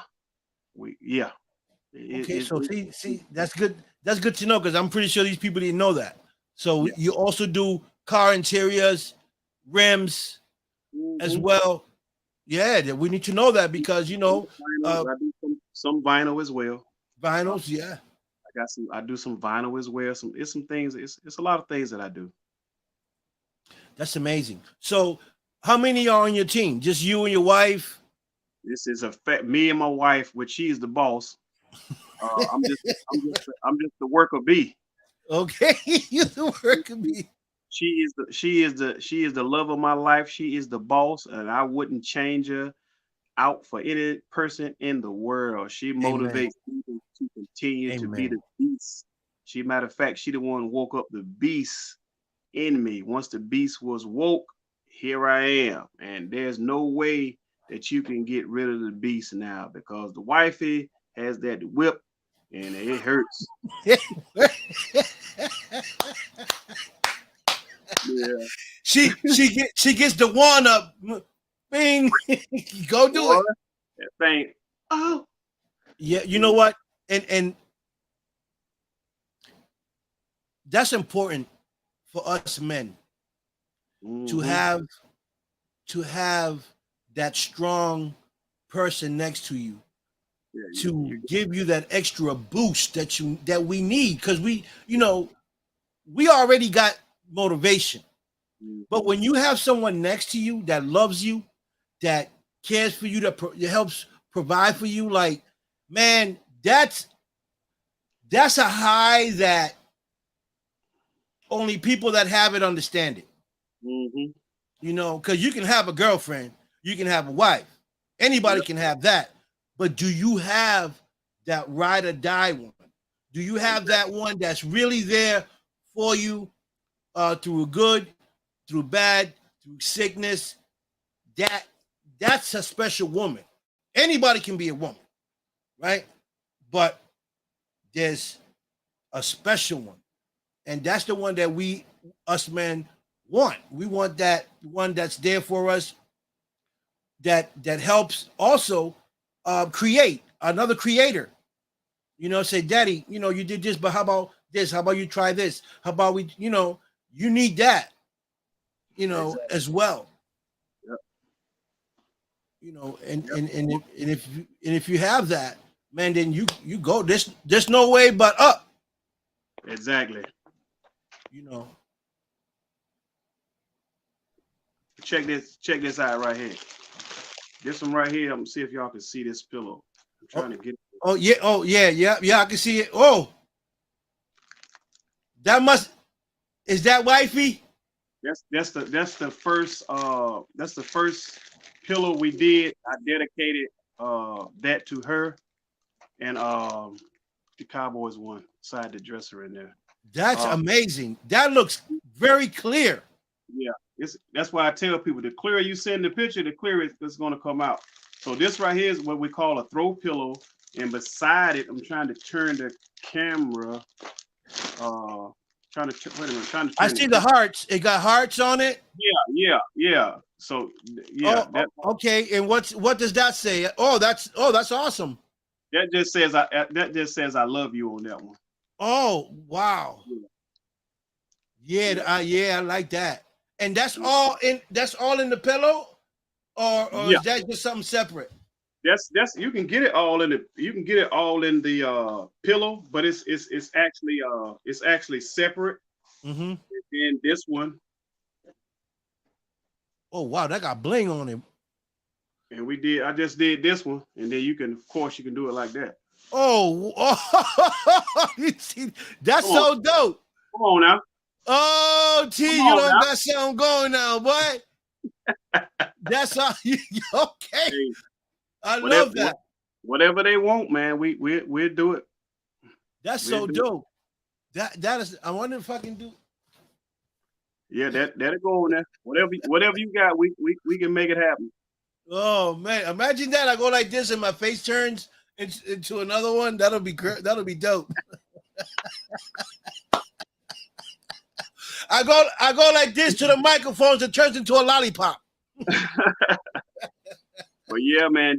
Okay, so see, that's good. That's good to know because I'm pretty sure these people didn't know that. So Yeah. you also do car interiors, rims as Mhm. well. Yeah, that we need to know that because I do some vinyl as well. vinyls. Yeah, I do some vinyl as well. Some things. It's a lot of things that I do. that's amazing. So, how many are on your team? Just you and your wife? This is me and my wife, which she's the boss. I'm just the worker bee. Okay, you the worker bee. She is the love of my life. She is the boss, and I wouldn't change her out for any person in the world. She Amen. motivates me to continue to be Amen. the beast. Matter of fact, she the one who woke up the beast in me. Once the beast was woke, here I am. And there's no way that you can get rid of the beast now because the wifey has that whip and it hurts. Yeah. she gets the one up. Bing, go do it. That thing. Oh. Yeah, you know what? And that's important for us men to Mhm. have that strong person next to you Yeah, to give you that extra boost that we need because we already got motivation. But mhm. when you have someone next to you that loves you, that cares for you, that helps provide for you, like, man, that's a high that only people that have it understand it. Mm-hmm. You know, because you can have a girlfriend, you can have a wife, anybody can have that. But do you have that ride or die one? Do you have that one that's really there for you through good, through bad, through sickness? That's a special woman. Anybody can be a woman, right? But there's a special one, and that's the one that us men want. We want that one that's there for us, that helps also create another creator. You know, say, Daddy, you know, you did this, but how about this? How about you try this? How about we, you know, you need that, you know, as well. Yep. You know, and if you have that, man, then you go. There's no way but up. Exactly. You know. Check this out right here. This one right here. I'm gonna see if y'all can see this pillow. I'm trying to get it. Oh yeah. I can see it. Oh, is that wifey? That's the first pillow we did. I dedicated that to her, and the Cowboys one side the dresser in there. That's amazing. That looks very clear. Yeah, that's why I tell people, the clearer you send the picture, the clearer it's going to come out. So this right here is what we call a throw pillow, and beside it, I'm trying to turn the camera. Trying to. I see the hearts. It got hearts on it. Yeah. So yeah. Okay. And what does that say? That's awesome. That just says I love you on that one. Oh wow. Yeah, I like that. And that's all in the pillow, or is that just something separate? That's you can get it all in the pillow, but it's actually separate. Mm-hmm. And this one. Oh wow, that got bling on him. And I just did this one, and then you can do it like that. Oh, you see, that's so dope. Come on now. Oh, T, you don't got something going now, boy. That's all. Okay. Hey, I love that. Whatever they want, man, we'll do it. That's so dope. That is. I wonder if I can do. Yeah, that'll go on there. Whatever you got, we can make it happen. Oh man, imagine that. I go like this, and my face turns into another one. That'll be great. That'll be dope. I go like this to the microphones. It turns into a lollipop. Well, yeah, man.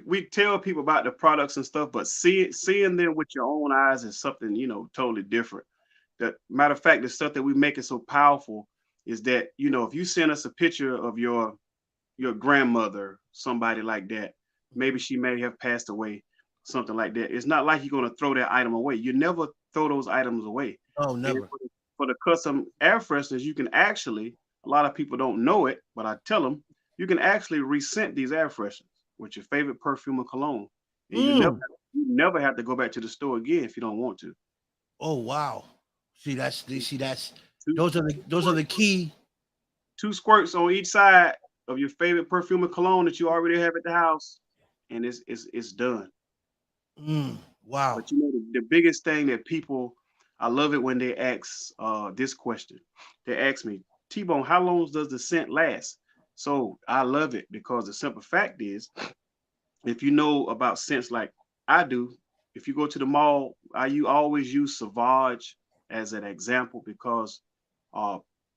We tell people about the products and stuff, but seeing them with your own eyes is something, totally different. The matter of fact, the stuff that we make it so powerful is that, if you send us a picture of your grandmother, somebody like that, maybe she may have passed away, something like that. It's not like you're going to throw that item away. You never throw those items away. Oh, never. For the custom air fresheners, you can actually, a lot of people don't know it, but I tell them, you can actually rescent these air fresheners with your favorite perfume or cologne. And you never have to go back to the store again if you don't want to. Oh, wow. Those are the key. 2 squirts on each side of your favorite perfume or cologne that you already have at the house, and it's done. Wow. But the biggest thing that people, I love it when they ask this question. They ask me, T-Bone, how long does the scent last? So I love it because the simple fact is, if you know about scents like I do, if you go to the mall, you always use Sauvage as an example because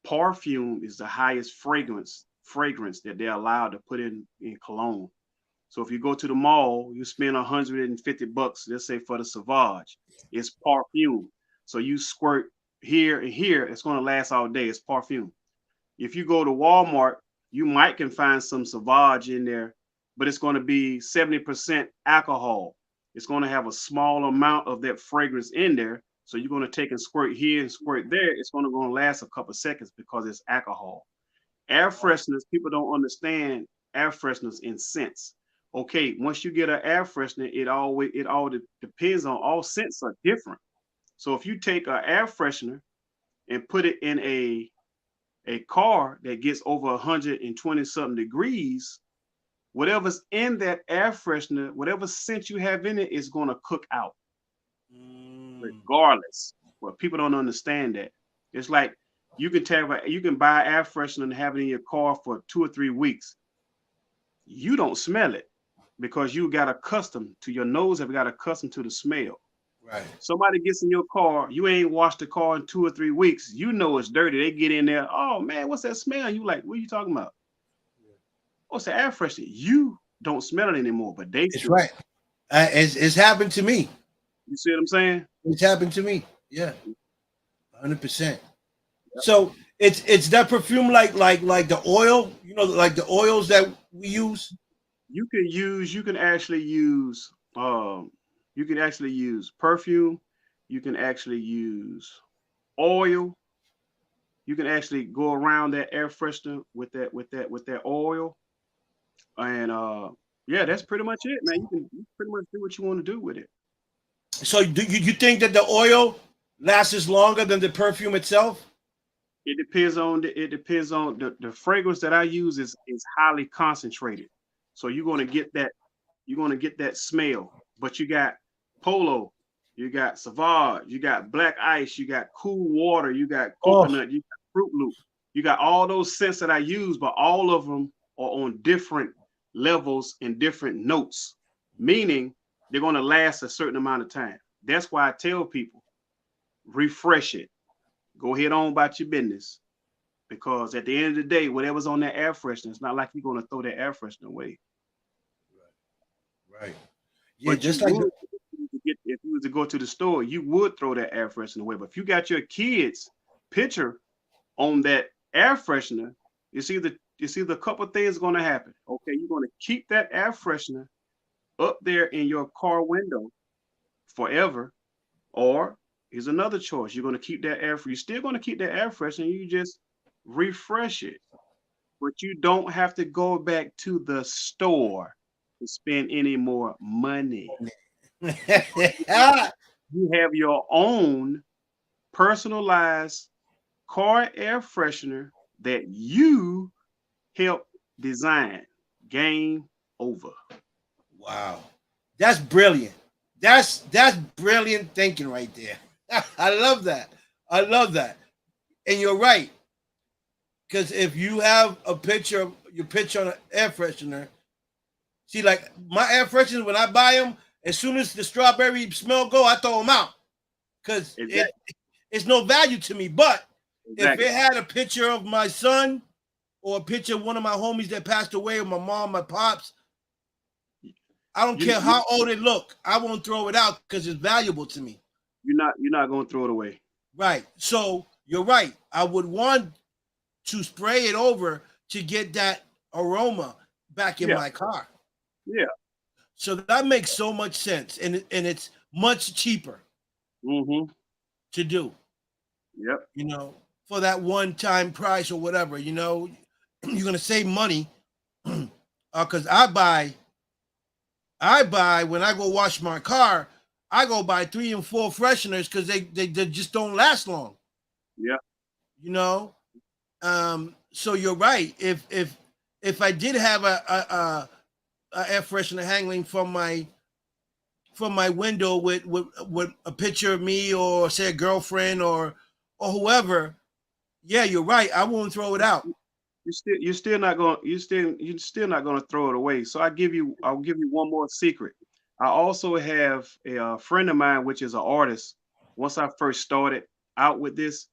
perfume is the highest fragrance that they're allowed to put in cologne. So if you go to the mall, you spend $150, let's say, for the Sauvage. It's perfume. So you squirt here and here, it's going to last all day. It's perfume. If you go to Walmart, you can find some Sauvage in there, but it's going to be 70% alcohol. It's going to have a small amount of that fragrance in there. So you're going to take and squirt here and squirt there. It's going to last a couple of seconds because it's alcohol. Air fresheners, people don't understand air fresheners in scents. Okay, once you get an air freshener, it all depends on, all scents are different. So if you take an air freshener and put it in a car that gets over 120 something degrees, whatever's in that air freshener, whatever scent you have in it is going to cook out regardless. But people don't understand that. It's like you can buy air freshener and have it in your car for 2 or 3 weeks. You don't smell it because you got accustomed to, your nose have got accustomed to the smell. Right. Somebody gets in your car, you ain't washed the car in 2 or 3 weeks. You know it's dirty. They get in there. Oh man, what's that smell? You like, what are you talking about? Oh, it's the air freshener. You don't smell it anymore, but they It's do. right. It's happened to me. You see what I'm saying? It's happened to me. Yeah, 100%. So it's that perfume like the oil, you know, like the oils that we use. You can actually use perfume, you can actually use oil, you can actually go around that air freshener with that oil. And yeah, that's pretty much it, man. You pretty much do what you want to do with it. So do you think that the oil lasts longer than the perfume itself? It depends on the fragrance that I use is highly concentrated. So you're gonna get that smell. But you got Polo, you got Savage, you got Black Ice, you got Cool Water, you got Oh, Coconut, you got Fruit Loop, you got all those scents that I use, but all of them are on different levels and different notes, meaning they're gonna last a certain amount of time. That's why I tell people, refresh it. Go ahead on about your business. Because at the end of the day, whatever's on that air freshener, it's not like you're gonna throw that air freshener away. right. Yeah, But you just like would, if you was to go to the store, you would throw that air freshener away. But if you got your kids' picture on that air freshener, it's either a couple of things going to happen. Okay, you're going to keep that air freshener up there in your car window forever, or here's another choice: you're going to keep that air. You're still going to keep that air freshener. You just refresh it, but you don't have to go back to the store to spend any more money. You have your own personalized car air freshener that you help design. Game over. wow. That's brilliant. That's brilliant thinking right there. I love that. I love that. And you're right. Because if you have a picture of your picture on an air freshener, see, like my air fresheners, when I buy them, as soon as the strawberry smell go, I throw them out because Exactly. it's no value to me. But Exactly. if it had a picture of my son or a picture of one of my homies that passed away, or my mom, my pops, I don't care how old it look, I won't throw it out because it's valuable to me. You're not going to throw it away. Right. So you're right. I would want to spray it over to get that aroma back in Yeah. my car. Yeah. So that makes so much sense, and it's much cheaper Mm-hmm. to do. Yep. You know, for that one-time price or whatever. You know, you're gonna save money because I buy when I go wash my car, I go buy 3 and 4 fresheners because they just don't last long. Yeah. You know, so you're right. If I did have a air freshener hanging from my window with a picture of me or say a girlfriend or whoever, yeah, you're right. I won't throw it out. You're still not going to throw it away. So I'll give you one more secret. I also have a friend of mine, which is an artist. Once I first started out with this,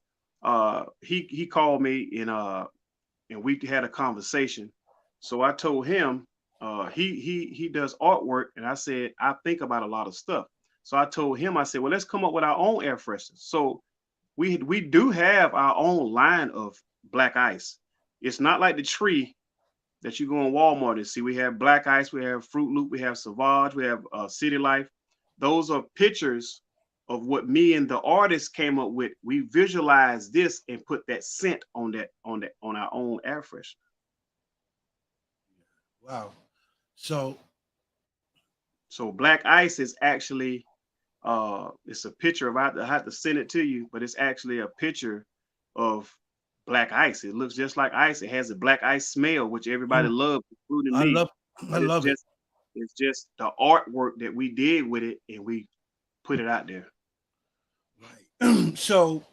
he called me and we had a conversation. So I told him he does artwork, and I said I think about a lot of stuff. So I told him, I said, well, let's come up with our own air fresheners. So we do have our own line of Black Ice. It's not like the tree that you go in Walmart and see. We have Black Ice, we have Fruit Loop, we have Savage, we have City Life. Those are pictures of what me and the artist came up with. We visualized this and put that scent on our own air freshener. Wow. So Black Ice is actually it's a picture of, I have to send it to you, but it's actually a picture of black ice. It looks just like ice. It has a black ice smell, which everybody loves, including I me. love it. It's just the artwork that we did with it, and we put it out there. Right. So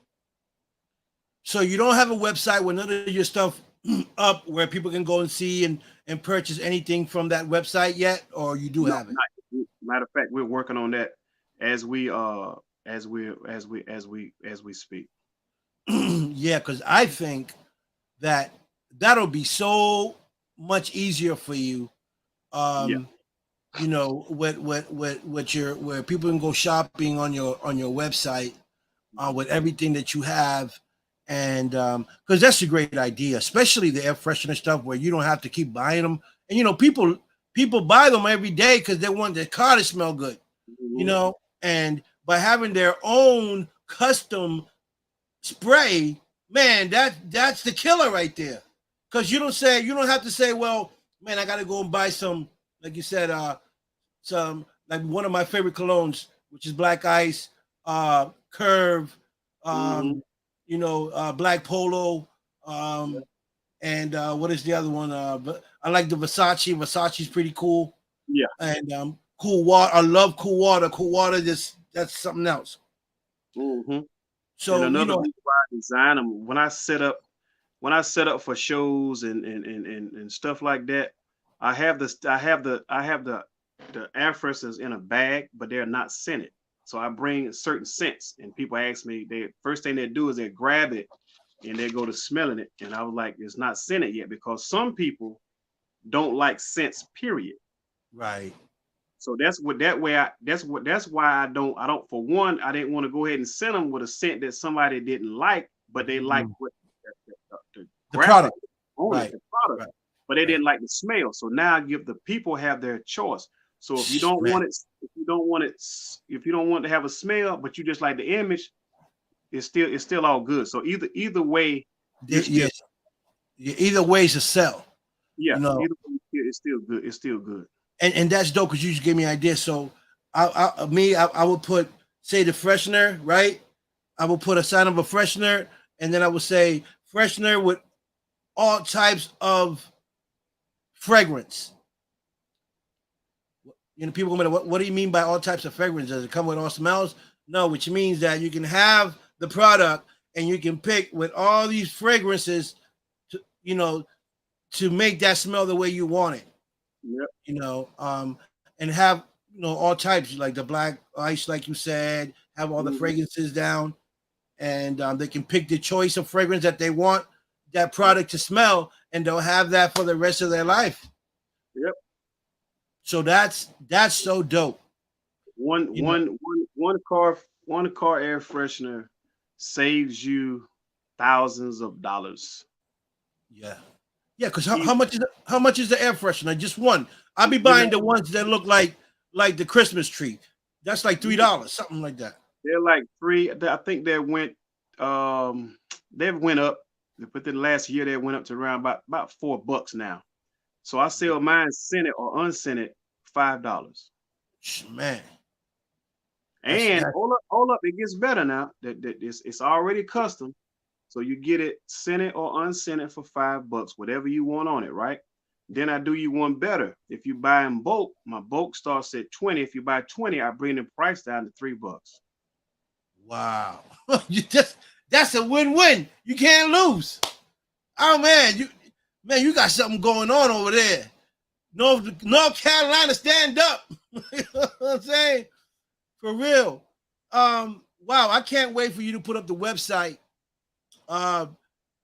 you don't have a website with none of your stuff up where people can go and see and purchase anything from that website yet, or you do have it? Matter of fact, we're working on that as we speak. Yeah, because I think that that'll be so much easier for you. You know, with your where people can go shopping on your website with everything that you have, and because that's a great idea, especially the air freshener stuff where you don't have to keep buying them. And you know, people buy them every day because they want their car to smell good. You know, and by having their own custom spray, man, that's the killer right there. Because you don't have to say, well, man, I got to go and buy some, like you said, some, like one of my favorite colognes, which is Black Ice, Curve, you know, Black Polo, and what is the other one? But I like the Versace. Versace's pretty cool. Yeah. And Cool Water. I love Cool Water. Cool Water, that's something else. So, and another you know, reason why I design them, when I set up for shows and stuff like that, I have the air fresheners in a bag, but they're not scented. So I bring certain scents, and people ask me, they first thing they do is they grab it and they go to smelling it, and I was like, it's not scented yet, because some people don't like scents, period. right. So that's why I don't, for one, I didn't want to go ahead and send them with a scent that somebody didn't like, but they like what the product, right. The product, right. But they didn't like the smell. So now I give the people have their choice. So if you don't want it, if you don't want to have a smell, but you just like the image, it's still all good. So either way, either way is a sell. Yeah, you know? Either way, it's still good. It's still good. And that's dope because you just gave me an idea. So I would put, say, the freshener, right? I will put a sign of a freshener, and then I would say freshener with all types of fragrance. You know, people go, what do you mean by all types of fragrance? Does it come with all smells? No, which means that you can have the product and you can pick with all these fragrances to, you know, to make that smell the way you want it. Yep. You know, and have, you know, all types, like the Black Ice, like you said, have all the fragrances down, and they can pick the choice of fragrance that they want that product to smell, and they'll have that for the rest of their life. Yep. So that's so dope. One car air freshener saves you thousands of dollars. Yeah. Yeah, because how much is the air freshener? Just one. I'll be buying the ones that look like the Christmas tree. That's like $3, something like that. They're like $3. I think they went up. Within the last year, they went up to around about $4 now. So I sell mine scented or unscented $5. Man. And hold up, it gets better now. That it's already custom. So you get it scented or unscented for $5, whatever you want on it, right? Then I do you one better. If you buy in bulk, my bulk starts at 20. If you buy 20, I bring the price down to $3. Wow. That's a win-win. You can't lose. Oh man, you got something going on over there. North Carolina, stand up. You know what I'm saying? For real. Wow, I can't wait for you to put up the website.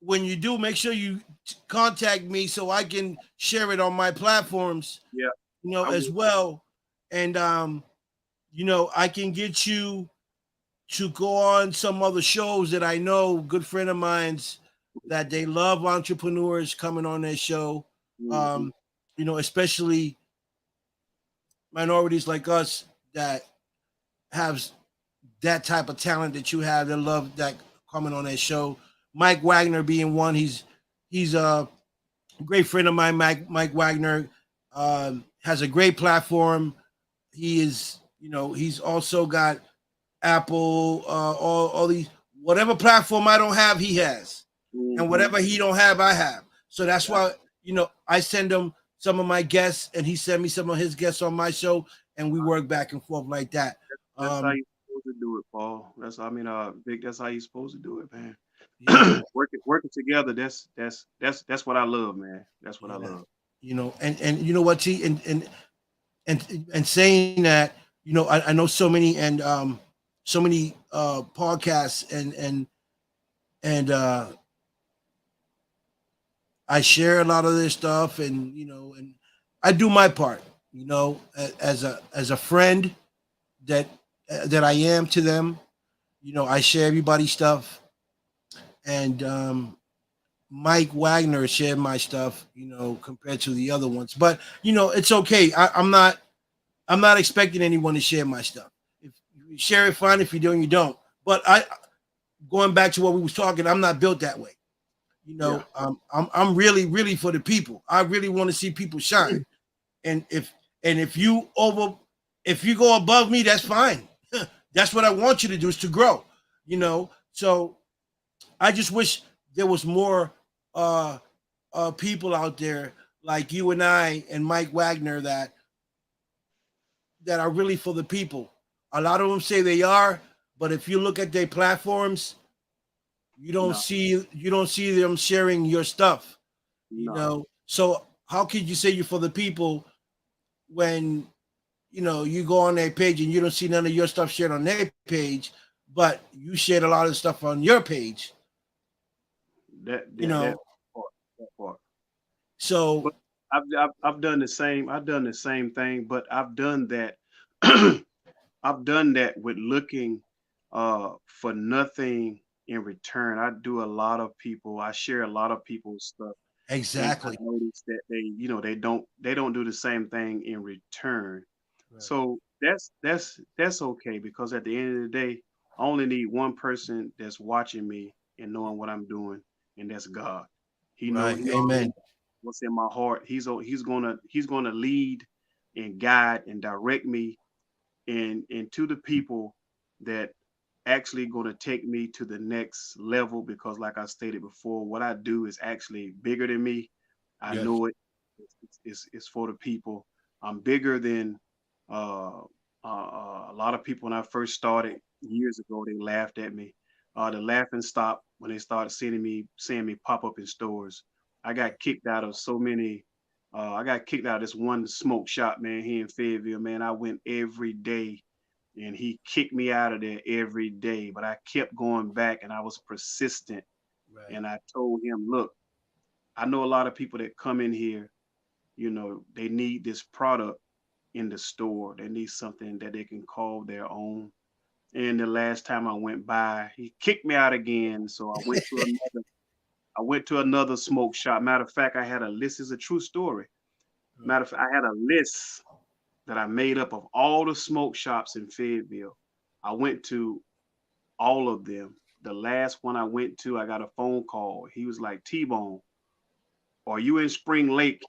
When you do, make sure you contact me so I can share it on my platforms. Yeah, you know, as well. And you know, I can get you to go on some other shows that I know, good friend of mine's, that they love entrepreneurs coming on their show. You know, especially minorities like us that have that type of talent that you have. They love that coming on that show. Mike Wagner being one. He's a great friend of mine. Mike Wagner has a great platform. He is, he's also got Apple, all these whatever platform I don't have, he has, and Mhm. whatever he don't have, I have. So that's Yeah, why I send him some of my guests, and he sent me some of his guests on my show, and we work back and forth like that. that's how Um, you supposed to do it, Paul. That's I mean, Vic, that's how you supposed to do it, man. yeah, Working together. That's what I love, man. That's what I yeah, love. and you know what, T, and saying that, I know so many and so many podcasts and I share a lot of this stuff, and and I do my part, as a friend that I am to them. I share everybody's stuff, and Mike Wagner shared my stuff, compared to the other ones. But it's okay. I'm not expecting anyone to share my stuff. If you share it, fine. If you don't, you don't. But going back to what we was talking, I'm not built that way. Yeah. I'm really, really for the people. I really want to see people shine. And if you go above me, that's fine. That's what I want you to do, is to grow. So I just wish there was more uh people out there like you and I and Mike Wagner that are really for the people. A lot of them say they are, but if you look at their platforms, No, you don't see them sharing your stuff. no. So how could you say you're for the people when you go on their page and you don't see none of your stuff shared on their page, but you shared a lot of stuff on your page, That you that that know. part. That part. So But I've done the same. I've done the same thing, but I've done that. I've done that with looking for nothing in return. I do a lot of people. I share a lot of people's stuff, and I exactly. noticed that they don't do the same thing in return. Right. So that's okay because at the end of the day, I only need one person that's watching me and knowing what I'm doing, and that's God. Right. He already Amen. knows what's in my heart. He's gonna lead and guide and direct me and to the people that actually going to take me to the next level because like I stated before, what I do is actually bigger than me. I Yes. know it. It's for the people. I'm bigger than uh, a lot of people. When I first started years ago, they laughed at me. The laughing stopped when they started seeing me pop up in stores. I got kicked out of so many. I got kicked out of this one smoke shop, man, here in Fayetteville, man. I went every day and he kicked me out of there every day. But I kept going back and I was persistent. Right. And I told him, look, I know a lot of people that come in here, they need this product in the store. They need something that they can call their own. And the last time I went by, he kicked me out again. So I went to another smoke shop. Matter of fact, I had a list. It's a true story. Matter of fact, I had a list that I made up of all the smoke shops in Fayetteville. I went to all of them. The last one I went to, I got a phone call. He was like, T-Bone, are you in Spring Lake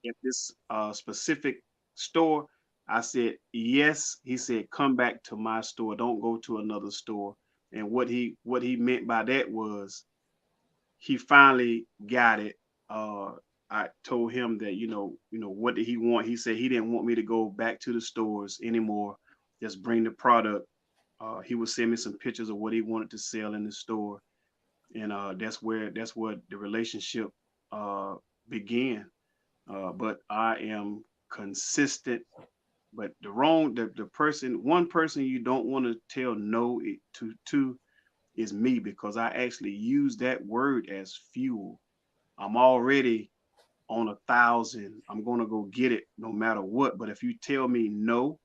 at this specific store? I said, yes. He said, come back to my store. Don't go to another store. And what he meant by that was he finally got it. I told him that, what did he want? He said he didn't want me to go back to the stores anymore. Just bring the product. He would send me some pictures of what he wanted to sell in the store, and that's where the relationship uh, began. But I am consistent. But the person, one person you don't want to tell no to is me because I actually use that word as fuel. I'm already on 1,000. I'm gonna go get it no matter what. But if you tell me no,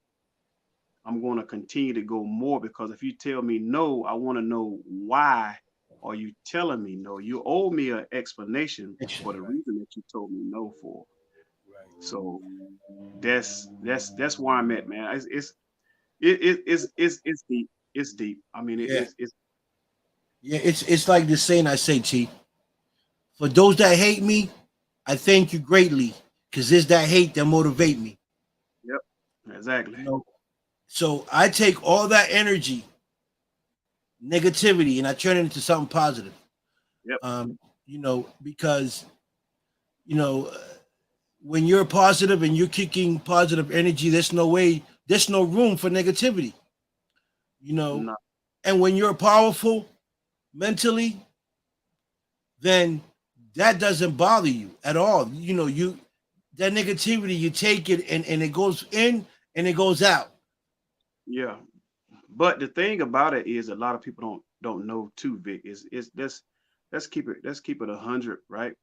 I'm gonna continue to go more because if you tell me no, I want to know why are you telling me no. You owe me an explanation for the Right. reason that you told me no for. Right. So that's where I'm at, man. It's it's deep. I mean, Yeah, it's yeah. It's like the saying I say, T. For those that hate me, I thank you greatly, because it's that hate that motivate me. yep, exactly. You know, so I take all that energy, negativity, and I turn it into something positive. Yep, Because you know, when you're positive and you're kicking positive energy, there's no room for negativity. You know, no, and when you're powerful mentally, then that doesn't bother you at all. You that negativity, you take it and it goes in and it goes out. yeah. But the thing about it is, a lot of people don't know too, Vic. Is let's keep it 100, right?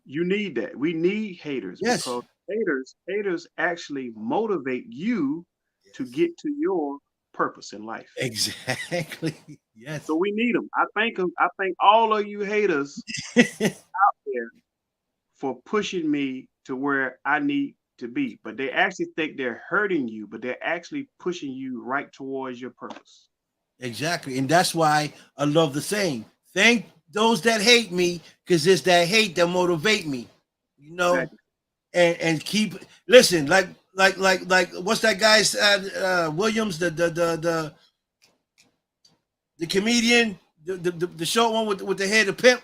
You need that. We need haters Yes. because haters actually motivate you to get to your purpose in life. Exactly. So Yes. we need them. I thank them. I thank all of you haters there for pushing me to where I need to be. But they actually think they're hurting you, but they're actually pushing you right towards your purpose. Exactly. And that's why I love the saying. Thank those that hate me, because it's that hate that motivate me. You know, Exactly. and keep listen, like what's that guy's Williams, the comedian, the short one with the head of pimp.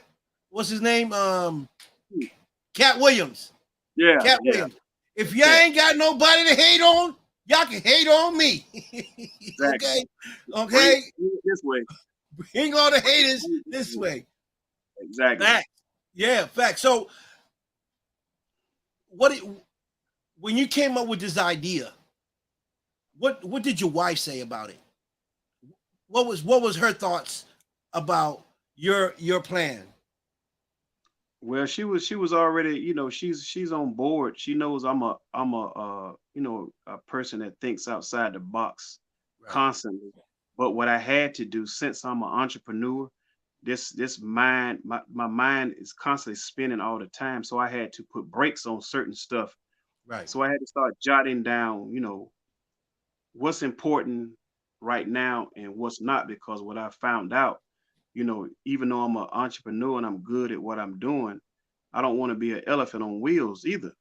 What's his name? Hmm. Cat Williams. Yeah, Cat yeah. Williams. If y'all Yeah, ain't got nobody to hate on, y'all can hate on me. exactly. Okay? Bring Okay? it this way. Bring all the haters Bring it this this way. way. Exactly. Fact. Yeah, fact. So what it, when you came up with this idea, what did your wife say about it? What was her thoughts about your plan? Well, she was already, she's on board. She knows I'm a a person that thinks outside the box Right. constantly. But what I had to do, since I'm an entrepreneur, this mind my mind is constantly spinning all the time. So I had to put brakes on certain stuff. Right. So I had to start jotting down, what's important right now and what's not, because what I found out, even though I'm an entrepreneur and I'm good at what I'm doing, I don't want to be an elephant on wheels either.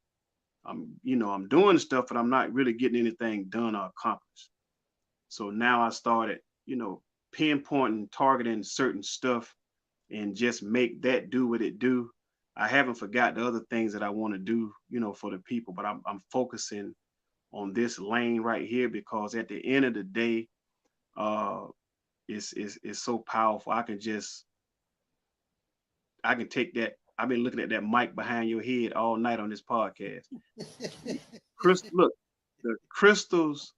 I'm doing stuff, but I'm not really getting anything done or accomplished. So now I started, pinpointing, targeting certain stuff and just make that do what it do. I haven't forgot the other things that I want to do, for the people, but I'm focusing on this lane right here because at the end of the day, uh, it's so powerful. I can take that. I've been looking at that mic behind your head all night on this podcast. Look, the crystals,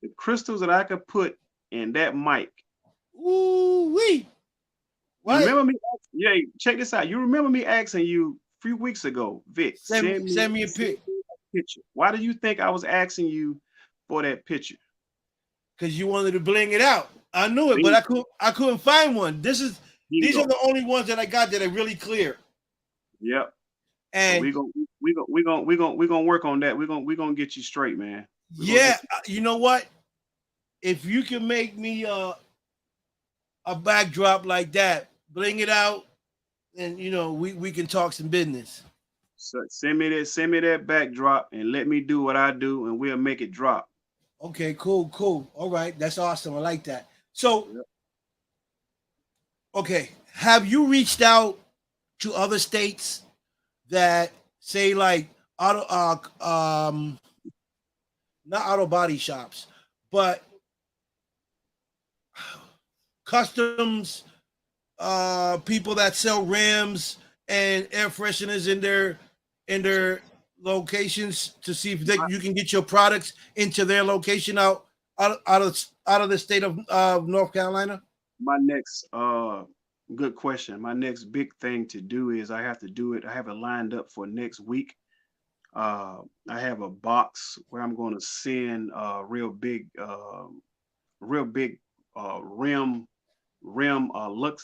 the crystals that I could put in that mic. Ooh wee. You What? remember me? Yeah, check this out. You remember me asking you a few weeks ago, Vic, Send me a send pic. me a picture. Why do you think I was asking you for that picture? Because you wanted to bling it out. I knew it, but Bingo, I couldn't find one. These are bingo. the only ones that I got that are really clear. Yep. So And we gonna work on that. We're gonna get you straight, man. We're gonna yeah, get you. you know what? If you can make me a backdrop like that, bling it out, and we can talk some business. Send me that backdrop and let me do what I do and we'll make it drop. Okay, cool, cool. All right, that's awesome. I like that. So, Yep. okay, have you reached out to other states that say like auto not auto body shops, but customs people that sell rims and air fresheners in their locations, to see if My, you can get your products into their location out of the state of North Carolina? my next good question. My next big thing to do is I have to do it. I have it lined up for next week. I have a box where I'm going to send real big rim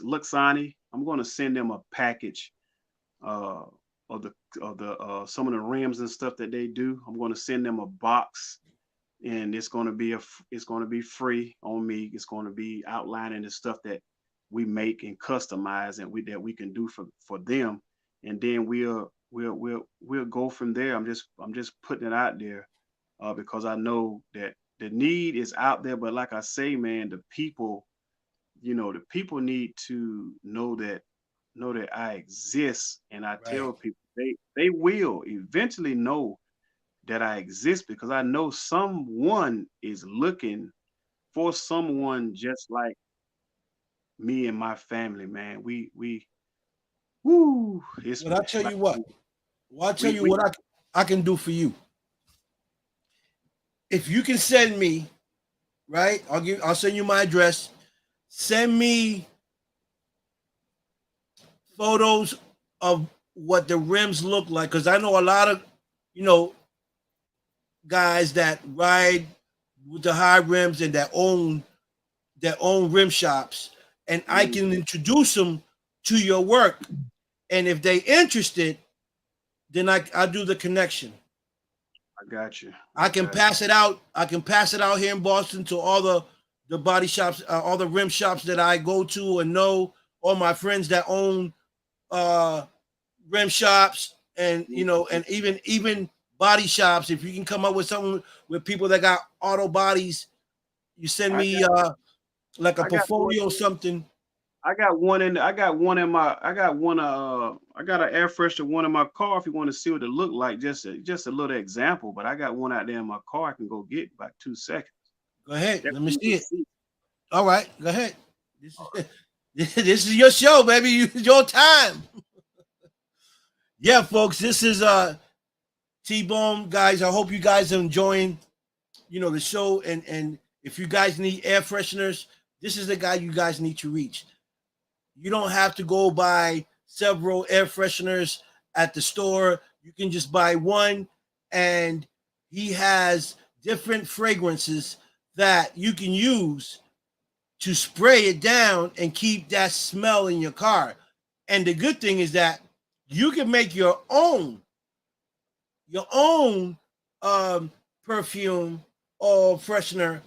Luxani. I'm going to send them a package uh, of the some of the rims and stuff that they do. I'm going to send them a box and it's going to be it's going to be free on me. It's going to be outlining the stuff that we make and customize, and we can do for them, and then we'll go from there. I'm just putting it out there, because I know that the need is out there. But like I say, man, the people, the people need to know that I exist, and I Right. tell people they will eventually know that I exist, because I know someone is looking for someone just like me and my family, man. We woo, Well, I'll it's tell like you what. Well, I'll tell you we what I can do for you. If you can send me, right? I'll send you my address. Send me photos of what the rims look like, because I know a lot of, you know, guys that ride with the high rims and that own their own rim shops, and I mm, can introduce them to your work. And if they interested, then I do the connection. I got you. I I can got you. pass it out. I can pass it out here in Boston to all the body shops, all the rim shops that I go to and know, all my friends that own uh, rim shops, and Mhm. and even body shops. If you can come up with something with people that got auto bodies, you send I me got like a I got one portfolio or something. I got an air freshener one in my car if you want to see what it look like, just a little example, but I got one out there in my car I can go get in about 2 seconds. Go ahead, That let me way you see can it. see. All right, go ahead. This All is this is your show, baby. It's your time. Yeah, folks. This is T-Bone, guys. I hope you guys are enjoying, the show. And if you guys need air fresheners, this is the guy you guys need to reach. You don't have to go buy several air fresheners at the store. You can just buy one, and he has different fragrances that you can use to spray it down and keep that smell in your car. And the good thing is that you can make your own um, perfume or freshener,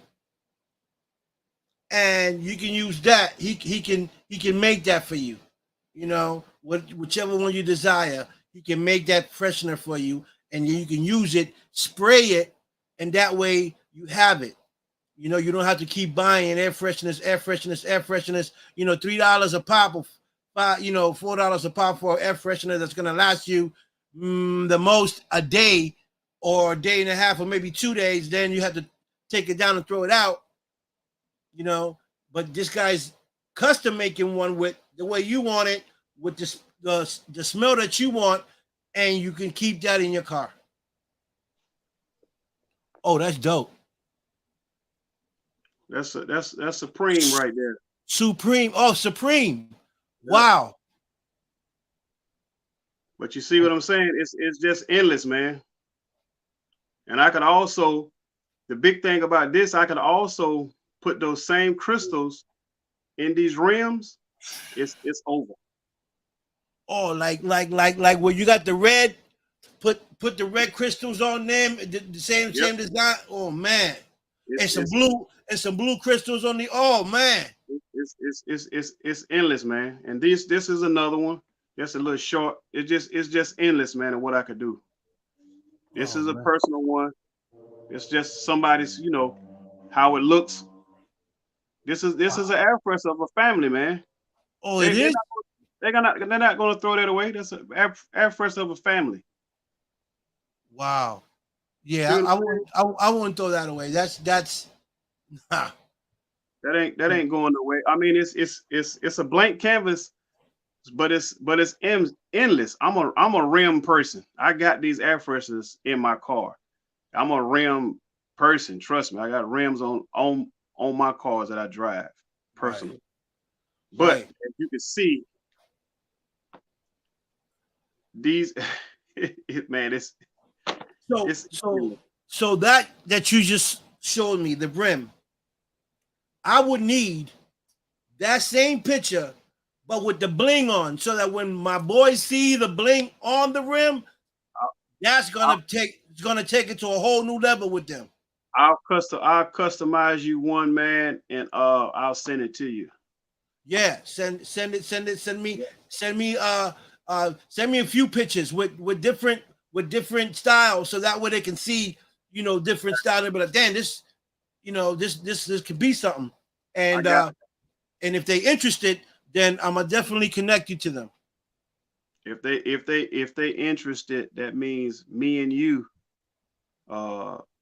and you can use that. He can make that for you. Whichever one you desire, he can make that freshener for you, and you can use it, spray it, and that way you have it. You don't have to keep buying air fresheners, air fresheners, air fresheners. $3 a pop, of five, $4 a pop for air freshener that's gonna last you the most a day, or a day and a half, or maybe 2 days. Then you have to take it down and throw it out. You know, but this guy's custom making one with the way you want it, with the smell that you want, and you can keep that in your car. Oh, that's dope. That's supreme right there. Supreme. Oh, Supreme. Yeah. Wow. But you see what I'm saying? It's just endless, man. And I can also, the big thing about this, I can also put those same crystals in these rims. It's over. Oh, like where you got the red, put the red crystals on them, the same Yep. same design. Oh man, It's and some it's blue and some blue crystals on the. Oh man. it's endless, man. And this is another one. Just a little short. It's just endless, man, and what I could do. This Oh is a man. personal one. It's just somebody's, how it looks. This is an air freshener of a family, man. Oh, it They they're is. not they're not gonna throw that away. That's an air freshener of a family. Wow. See Yeah, what I'm I saying? wouldn't. I wouldn't throw that away. That's. Ha. That ain't going away. I mean, it's a blank canvas, but it's endless. I'm a rim person. I got these air fresheners in my car. I'm a rim person. Trust me, I got rims on my cars that I drive Right. personally. But Right. as you can see, these man, So it's so so that you just showed me the brim. I would need that same picture, but with the bling on, so that when my boys see the bling on the rim, that's I, gonna take it to a whole new level with them. I'll customize you one, man, and I'll send it to you. Yeah, send me a few pictures with different styles, so that way they can see, different styles. But damn, this, this could be something. And and if they interested, then I'm gonna definitely connect you to them. If they interested, that means me and you.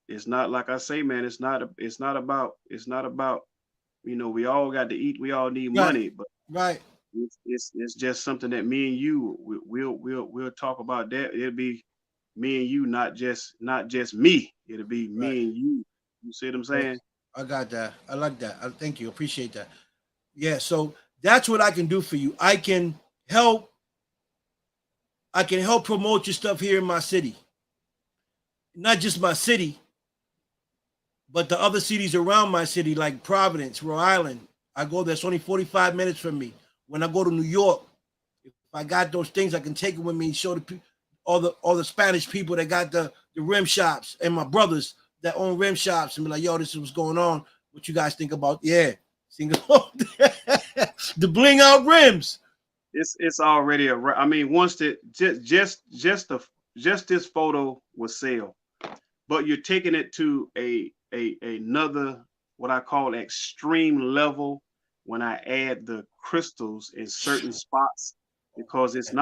It's not, like I say, man. It's not about. We all got to eat. We all need Right. money, but Right. it's just something that me and you we'll talk about. That it'll be me and you, not just me. It'll be me Right. and you. You see what I'm saying? I got that. I like that. I thank you. Appreciate that. Yeah. So that's what I can do for you. I can help promote your stuff here in my city. Not just my city, but the other cities around my city, like Providence, Rhode Island. I go there. It's only 45 minutes from me. When I go to New York, if I got those things, I can take it with me and show all the Spanish people that got the rim shops, and my brothers that own rim shops, and be like, yo, this is what's going on. What you guys think about? Yeah. The bling out rims. It's already I mean, once the just this photo will sell, but you're taking it to another, what I call, extreme level when I add the crystals in certain spots, because I'm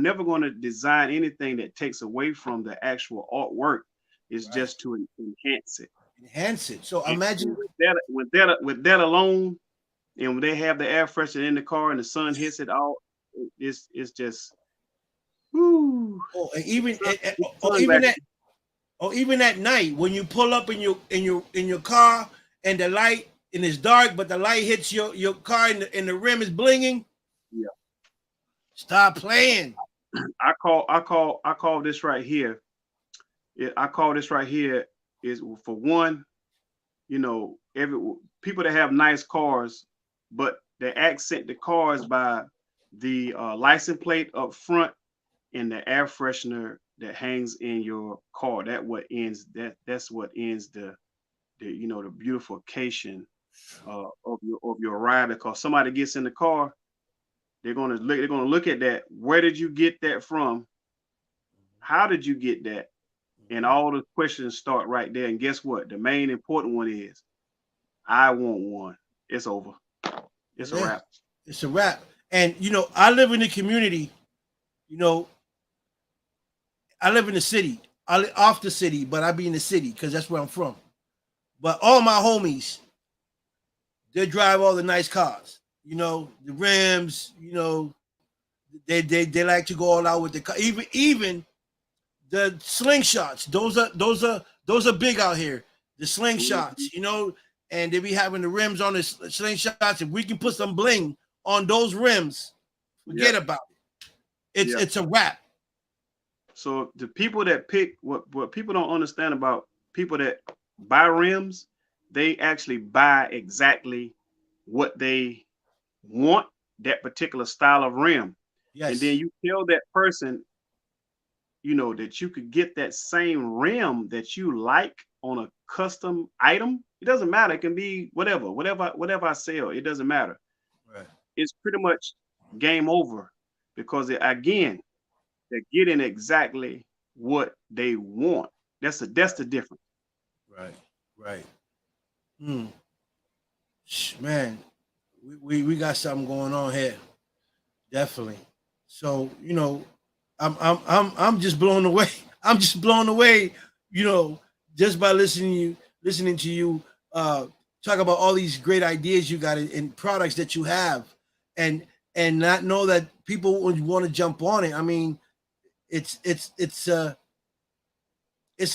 never gonna design anything that takes away from the actual artwork. It's Right. just to enhance it. Enhance it. So imagine with that alone, and when they have the air freshener in the car and the sun hits it all, it's just, whoo. and even Sun even at night when you pull up in your car and the light and it's dark, but the light hits your car and the rim is blinging. Yeah. Stop playing. I call this right here. I call this right here is, for one, every people that have nice cars, but they accent the cars by the license plate up front and the air freshener that hangs in your car. That's what ends the the beautification of your ride. Because somebody gets in the car, they're gonna look at that. Where did you get that from? How did you get that? And all the questions start right there. And guess what? The main important one is, I want one. It's over. It's a wrap. It's a wrap. And I live in the community. I live in the city. I live off the city, but I be in the city because that's where I'm from. But all my homies, they drive all the nice cars. The rims. They like to go all out with the car. Even the slingshots. Those are big out here. The slingshots. And they be having the rims on the slingshots. If we can put some bling on those rims, forget about it. It's a wrap. So the people that pick, what people don't understand about people that buy rims, they actually buy exactly what they want, that particular style of rim. Yes. And then you tell that person, that you could get that same rim that you like on a custom item. It doesn't matter. It can be whatever I sell. It doesn't matter. Right. It's pretty much game over, because again, they're getting exactly what they want. That's the difference. Right. Man, we got something going on here. Definitely. So, I'm just blown away. I'm just blown away, just by listening to you talk about all these great ideas you got and products that you have, and not know that people would want to jump on it. I mean, it's a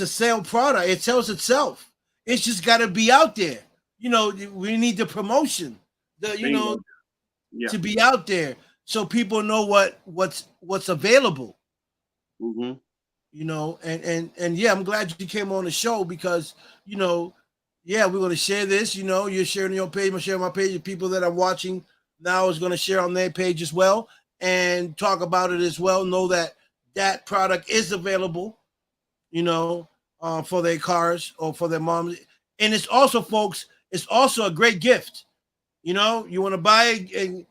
sale product. It sells itself. It's just got to be out there. We need the promotion, to be out there so people know what's available. Mm-hmm. And yeah, I'm glad you came on the show because we're going to share this. You're sharing your page, I'm sharing my page. The people that are watching now is going to share on their page as well and talk about it as well. Know that product is available. for their cars or for their moms. And it's also, folks, it's also a great gift. You know, you want to buy it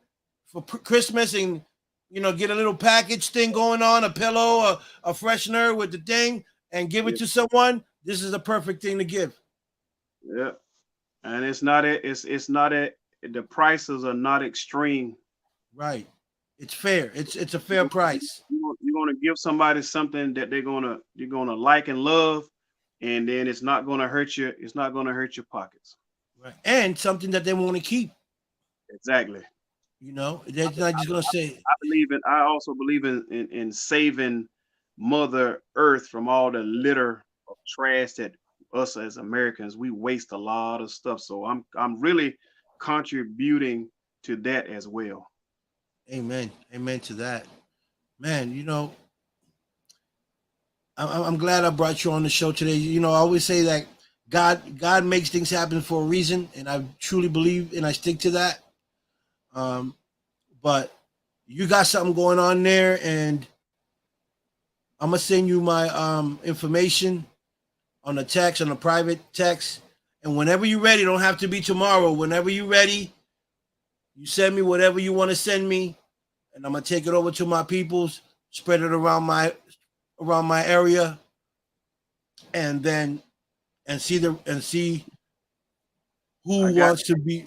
for Christmas and, you know, get a little package thing going on, a pillow, a freshener with the thing, and give it to someone. This is a perfect thing to give. Yeah, and it's not the prices are not extreme. Right. It's fair. It's a fair price. You're gonna give somebody something that you're gonna like and love, and then it's not gonna hurt you. It's not gonna hurt your pockets. Right. And something that they want to keep. Exactly. You know, they're not just gonna say. I also believe in saving Mother Earth from all the litter of trash that us as Americans we waste a lot of stuff. So I'm really contributing to that as well. Amen. Amen to that. Man, you know, I'm glad I brought you on the show today. You know, I always say that God makes things happen for a reason, and I truly believe and I stick to that. But you got something going on there, and I'm gonna send you my information on a text, on a private text. And whenever you're ready, don't have to be tomorrow. Whenever you're ready, you send me whatever you want to send me, and I'm gonna take it over to my peoples, spread it around my area, and then see who wants to be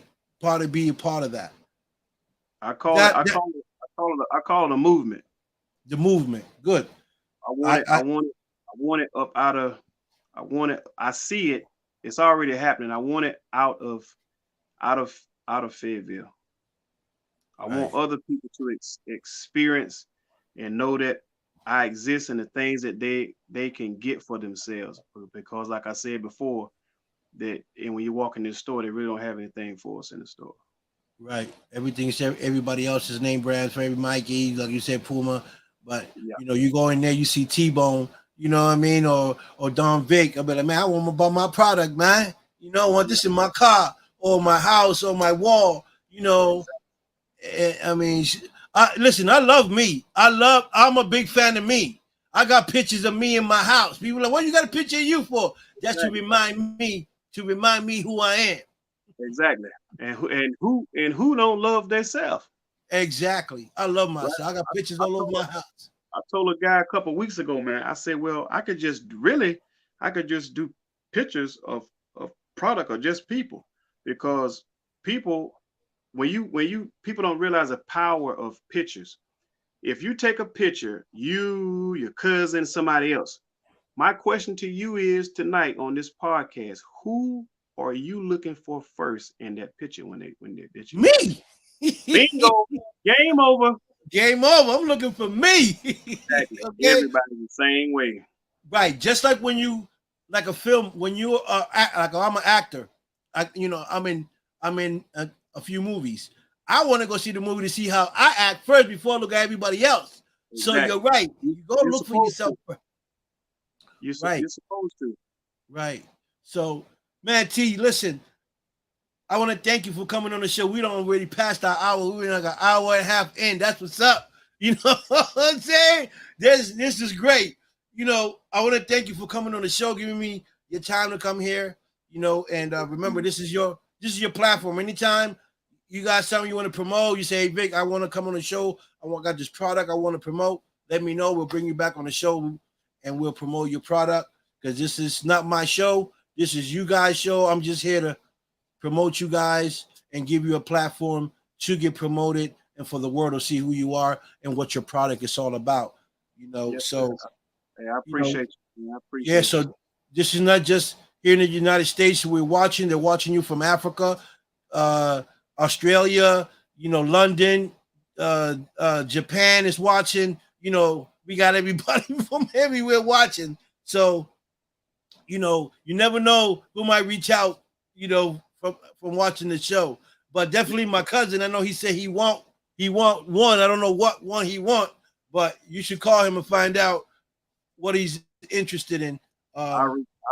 a part of that. I call it a movement. The movement. Good. I want it up out of. I see it. It's already happening. I want it out of Fayetteville. I want other people to experience and know that I exist and the things that they can get for themselves. Because, like I said before, and when you walk in this store, they really don't have anything for us in the store. Right. Everything's everybody else's name brands for every Mikey, like you said, Puma. But you know, you go in there, you see T-Bone, you know what I mean, or Don Vic. I'll be like, man, I want to buy my product, man. You know, I want this in my car or my house or my wall. You know, I mean, listen, I love me. I'm a big fan of me. I got pictures of me in my house. People are like, what you got a picture of you for? That's to remind me who I am. Exactly. And who don't love themselves? Exactly. I love myself. Right. I got pictures all over my house. I told a guy a couple of weeks ago, man, I said, well, I could just do pictures of product or just people, because people, people don't realize the power of pictures. If you take a picture, your cousin, somebody else, my question to you is tonight on this podcast, who are you looking for first in that picture when you me? Bingo. Game over. Game over. I'm looking for me. Exactly. Okay? Everybody the same way. Right. Just like when you, like a film, when you are like, I'm an actor, I'm in a few movies. I want to go see the movie to see how I act first before I look at everybody else. Exactly. So you're right. You go look for yourself. You're supposed to. Right. So, man, T, listen, I want to thank you for coming on the show. We don't already passed our hour. We're like an hour and a half in. That's what's up. You know what I'm saying? This is great. You know, I want to thank you for coming on the show, giving me your time to come here. You know, and remember, this is your platform. Anytime you got something you want to promote, you say, hey, Vic, I want to come on the show. Got this product I want to promote. Let me know. We'll bring you back on the show and we'll promote your product, because this is not my show. This is you guys' show. I'm just here to promote you guys and give you a platform to get promoted and for the world to see who you are and what your product is all about. You know, yes, so hey, I appreciate you. I appreciate you. So this is not just here in the United States. They're watching you from Africa, Australia, you know, London, Japan is watching. You know, we got everybody from everywhere watching. So, you know, you never know who might reach out, you know, from watching the show. But definitely my cousin, I know he said he want one. I don't know what one he want, but you should call him and find out what he's interested in. I'll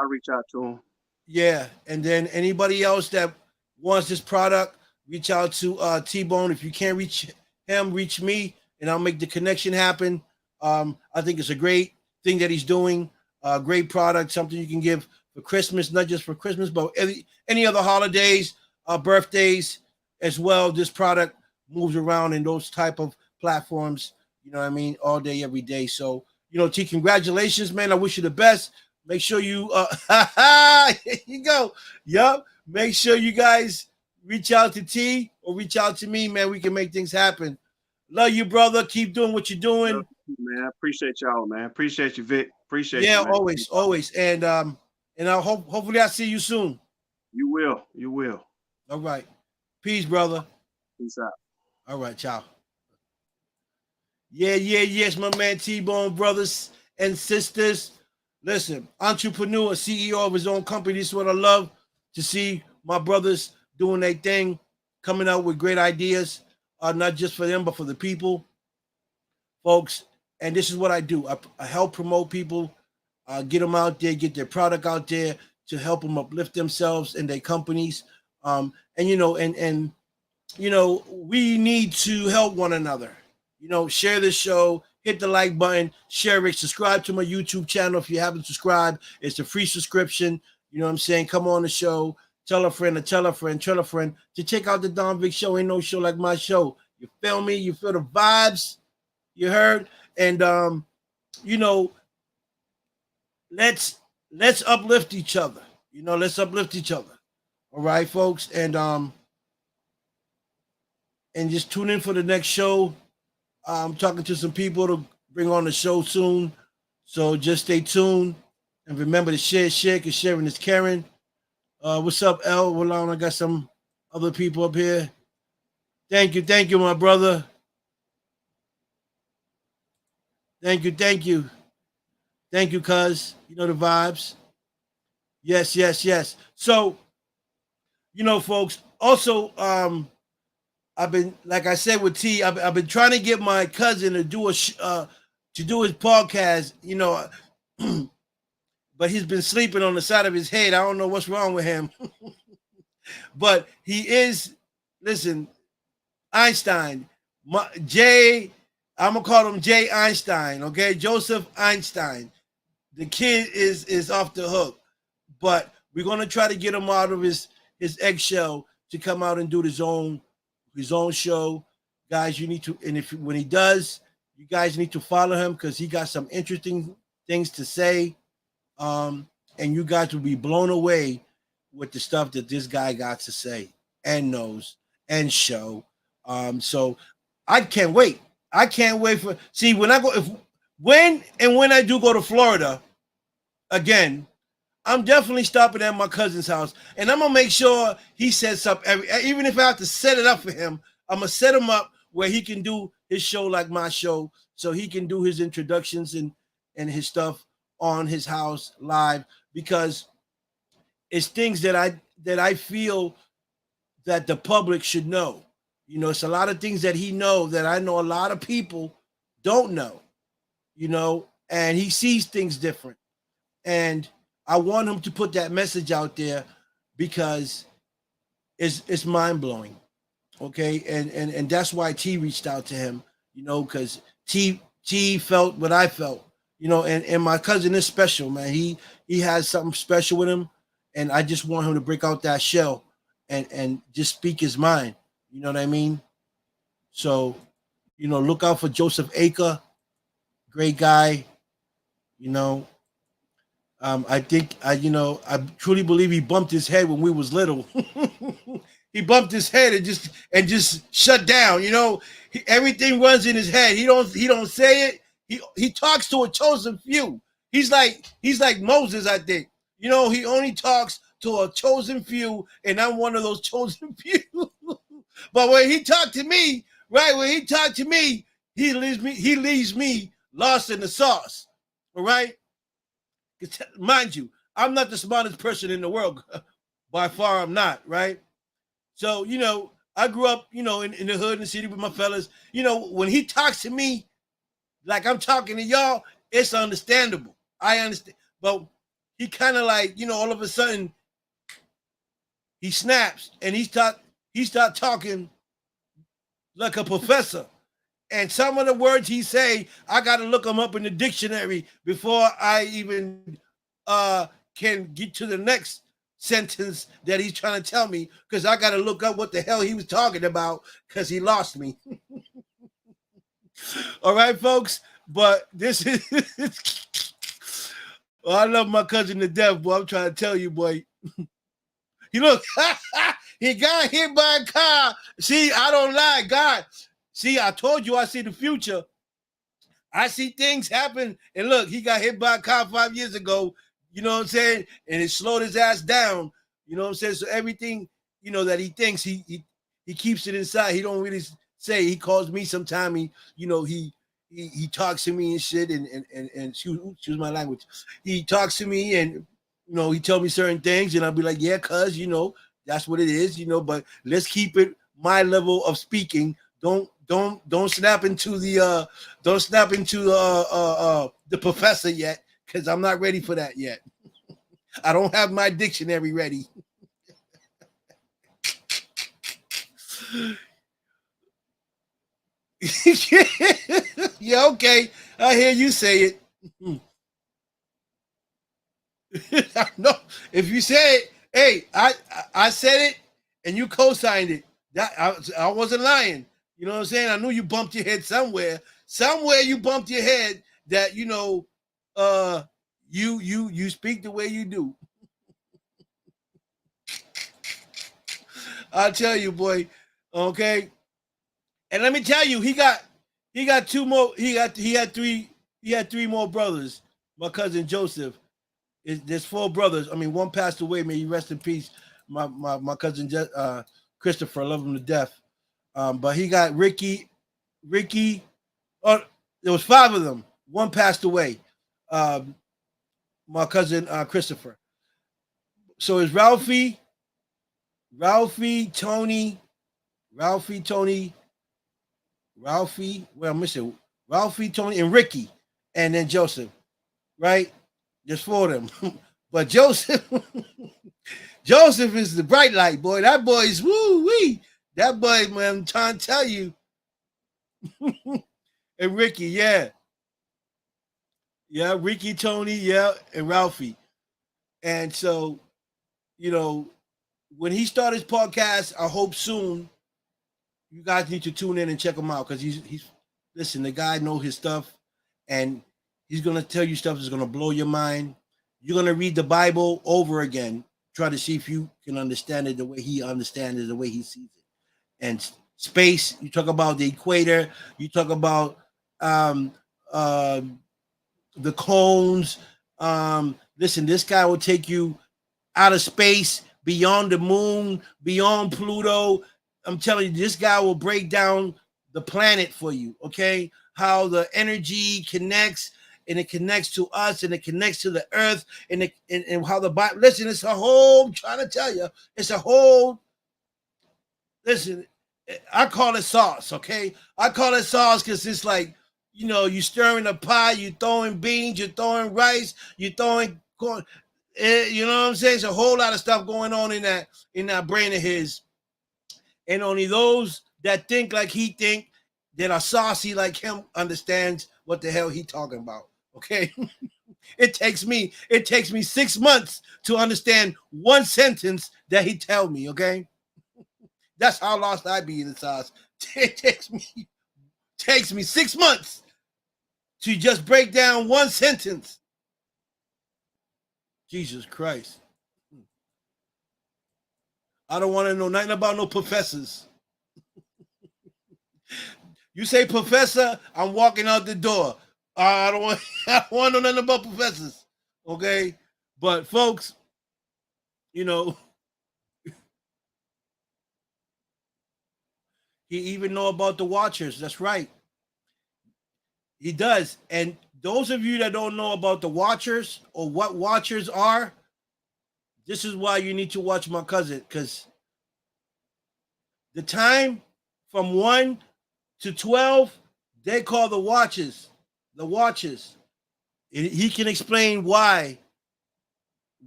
reach out to him. Yeah, and then anybody else that wants this product, reach out to T-Bone. If you can't reach him, reach me, and I'll make the connection happen. I think it's a great thing that he's doing. Great product, something you can give for Christmas, not just for Christmas, but any other holidays, birthdays as well. This product moves around in those type of platforms, you know what I mean, all day, every day. So, T, congratulations, man. I wish you the best. Make sure you here you go. Yup. Make sure you guys reach out to T or reach out to me, man. We can make things happen. Love you, brother. Keep doing what you're doing. Man, I appreciate y'all, man. Appreciate you, Vic. Appreciate you, Yeah, man. always. And I hopefully I'll see you soon. You will. You will. All right. Peace, brother. Peace out. All right, ciao. Yes, my man T-Bone, brothers and sisters. Listen, entrepreneur, CEO of his own company. This is what I love to see my brothers doing their thing, coming out with great ideas, not just for them, but for the people, folks. And this is what I do. I help promote people, get them out there, get their product out there to help them uplift themselves and their companies. We need to help one another. Share this show, hit the like button, share it, subscribe to my YouTube channel if you haven't subscribed. It's a free subscription. You know what I'm saying? Come on the show, tell a friend to check out the Don Vic Show. Ain't no show like my show. You feel me? You feel the vibes? You heard? And let's uplift each other. Let's uplift each other. All right, folks, and just tune in for the next show. I'm talking to some people to bring on the show soon, so just stay tuned and remember to share, because sharing is caring. What's up, L? Hold on, I got some other people up here. Thank you, my brother. Thank you, cuz. You know the vibes. Yes. So, folks, also, I've been, like I said with T, I've been trying to get my cousin to do his podcast, but he's been sleeping on the side of his head. I don't know what's wrong with him. But he is, listen, Einstein, I'm gonna call him Jay Einstein, okay? Joseph Einstein. The kid is off the hook, but we're gonna try to get him out of his eggshell to come out and do his own show. Guys, you need to, and when he does, you guys need to follow him because he got some interesting things to say. And you guys will be blown away with the stuff that this guy got to say and knows and show. So I can't wait. When I do go to Florida again, I'm definitely stopping at my cousin's house, and I'm gonna make sure he sets up even if I have to set it up for him, I'm gonna set him up where he can do his show like my show, so he can do his introductions and his stuff on his house live, because it's things that I feel that the public should know. It's a lot of things that he knows that I know a lot of people don't know, and he sees things different. And I want him to put that message out there because it's mind-blowing. Okay. And that's why T reached out to him, because T felt what I felt, and my cousin is special, man. He has something special with him. And I just want him to break out that shell and just speak his mind. You know what I mean? So, look out for Joseph Aker. Great guy. I truly believe he bumped his head when we was little. He bumped his head and just shut down. Everything runs in his head. He don't say it. He talks to a chosen few. He's like Moses, I think. He only talks to a chosen few, and I'm one of those chosen few. But when he talked to me, he leaves me lost in the sauce. All right? Mind you, I'm not the smartest person in the world. By far, I'm not, right? So, I grew up, in the hood in the city with my fellas. When he talks to me like I'm talking to y'all, it's understandable. I understand. But he kind of like, all of a sudden, he snaps and he start talking like a professor. And some of the words he say, I got to look them up in the dictionary before I even can get to the next sentence that he's trying to tell me, because I got to look up what the hell he was talking about, because he lost me. All right, folks. But this is well, I love my cousin to death, boy. I'm trying to tell you, boy. You look, he got hit by a car. See, I don't lie, God. See, I told you I see the future. I see things happen. And look, he got hit by a car 5 years ago. You know what I'm saying? And it slowed his ass down. You know what I'm saying? So everything, you know, that he thinks, he keeps it inside. He don't really say. He calls me sometime. He talks to me and shit, and excuse my language. He talks to me, and you know, he tell me certain things, and I'll be like, yeah, cuz, you know, that's what it is, you know, but let's keep it my level of speaking. Don't snap into the the professor yet, because I'm not ready for that yet. I don't have my dictionary ready. Yeah, okay. I hear you say it. No, if you say it, hey, I said it and you co-signed it. That I wasn't lying. You know what I'm saying? I knew you bumped your head somewhere. Somewhere you bumped your head that, you know, you speak the way you do. I'll tell you, boy. Okay. And let me tell you, he got two more. He had three more brothers. My cousin Joseph. There's four brothers. I mean, one passed away. May he rest in peace. My cousin Christopher. I love him to death. But he got Ricky. Oh, there was five of them. One passed away. My cousin Christopher. So it's Ralphie, Tony. Well, I'm missing Ralphie, Tony, and Ricky, and then Joseph. Right? There's four of them. But Joseph is the bright light, boy. That boy is woo-wee. That boy, man, I'm trying to tell you. And Ricky, yeah. Yeah, Ricky, Tony, yeah, and Ralphie. And so, you know, when he started his podcast, I hope soon you guys need to tune in and check him out, because he's listen, the guy knows his stuff, and he's gonna tell you stuff that's gonna blow your mind. You're gonna read the Bible over again, try to see if you can understand it the way he understands it, the way he sees it. And space, you talk about the equator, you talk about the cones. Listen, this guy will take you out of space, beyond the moon, beyond Pluto. I'm telling you, this guy will break down the planet for you, okay? How the energy connects, and it connects to us, and it connects to the earth, and how the Bible. Listen, it's a whole. I'm trying to tell you, it's a whole. Listen, I call it sauce, okay? I call it sauce because it's like, you know, you stirring a pie, you throwing beans, you're throwing rice, you throwing corn. You know what I'm saying? It's a whole lot of stuff going on in that brain of his. And only those that think like he think, that are saucy like him, understands what the hell he talking about. Okay. It takes me 6 months to understand one sentence that he tell me. Okay. That's how lost I be in the sauce. It takes me 6 months to just break down one sentence. Jesus Christ. I don't want to know nothing about no professors. You say professor, I'm walking out the door. I don't want to know nothing about professors. Okay? But folks, you know, he even know about the Watchers. That's right. He does. And those of you that don't know about the Watchers or what Watchers are, this is why you need to watch my cousin, because the time from 1 to 12, they call the Watchers. The Watchers. He can explain why.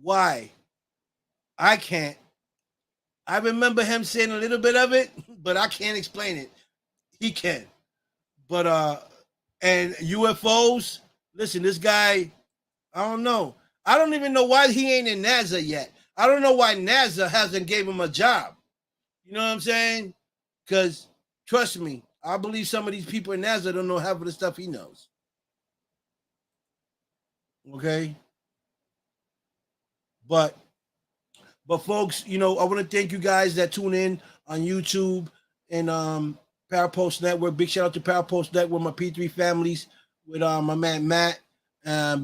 Why? I can't. I remember him saying a little bit of it, but I can't explain it. He can. But and UFOs, listen, this guy, I don't know. I don't even know why he ain't in NASA yet. I don't know why NASA hasn't gave him a job. You know what I'm saying? Because trust me, I believe some of these people in NASA don't know half of the stuff he knows. Okay. But folks, you know, I want to thank you guys that tune in on YouTube and Parapost Network. Big shout out to Parapost Network, my P3 families with my man Matt.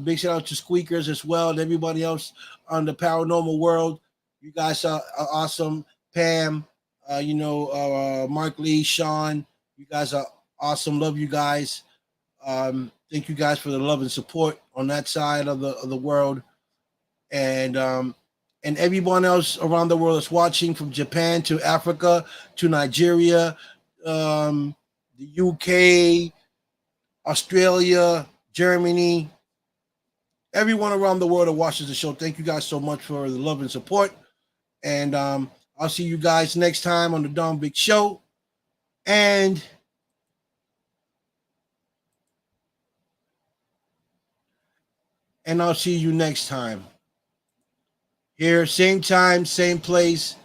Big shout out to Squeakers as well and everybody else on the paranormal world. You guys are awesome. Pam, Mark Lee, Sean, you guys are awesome. Love you guys. Thank you guys for the love and support on that side of the world. And everyone else around the world that's watching, from Japan to Africa to Nigeria, the UK, Australia, Germany, everyone around the world that watches the show. Thank you guys so much for the love and support. And I'll see you guys next time on the Don Big Show. And I'll see you next time. Here, same time, same place.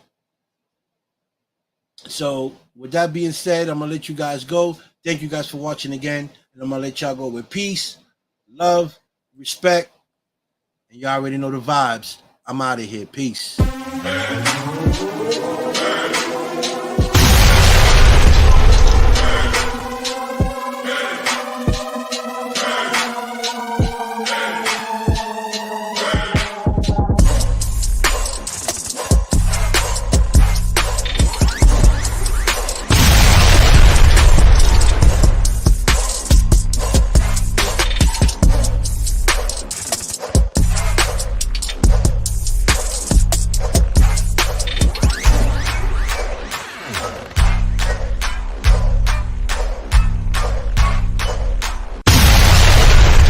So with that being said, I'm going to let you guys go. Thank you guys for watching again. And I'm going to let y'all go with peace, love, respect. And you already know the vibes. I'm out of here. Peace.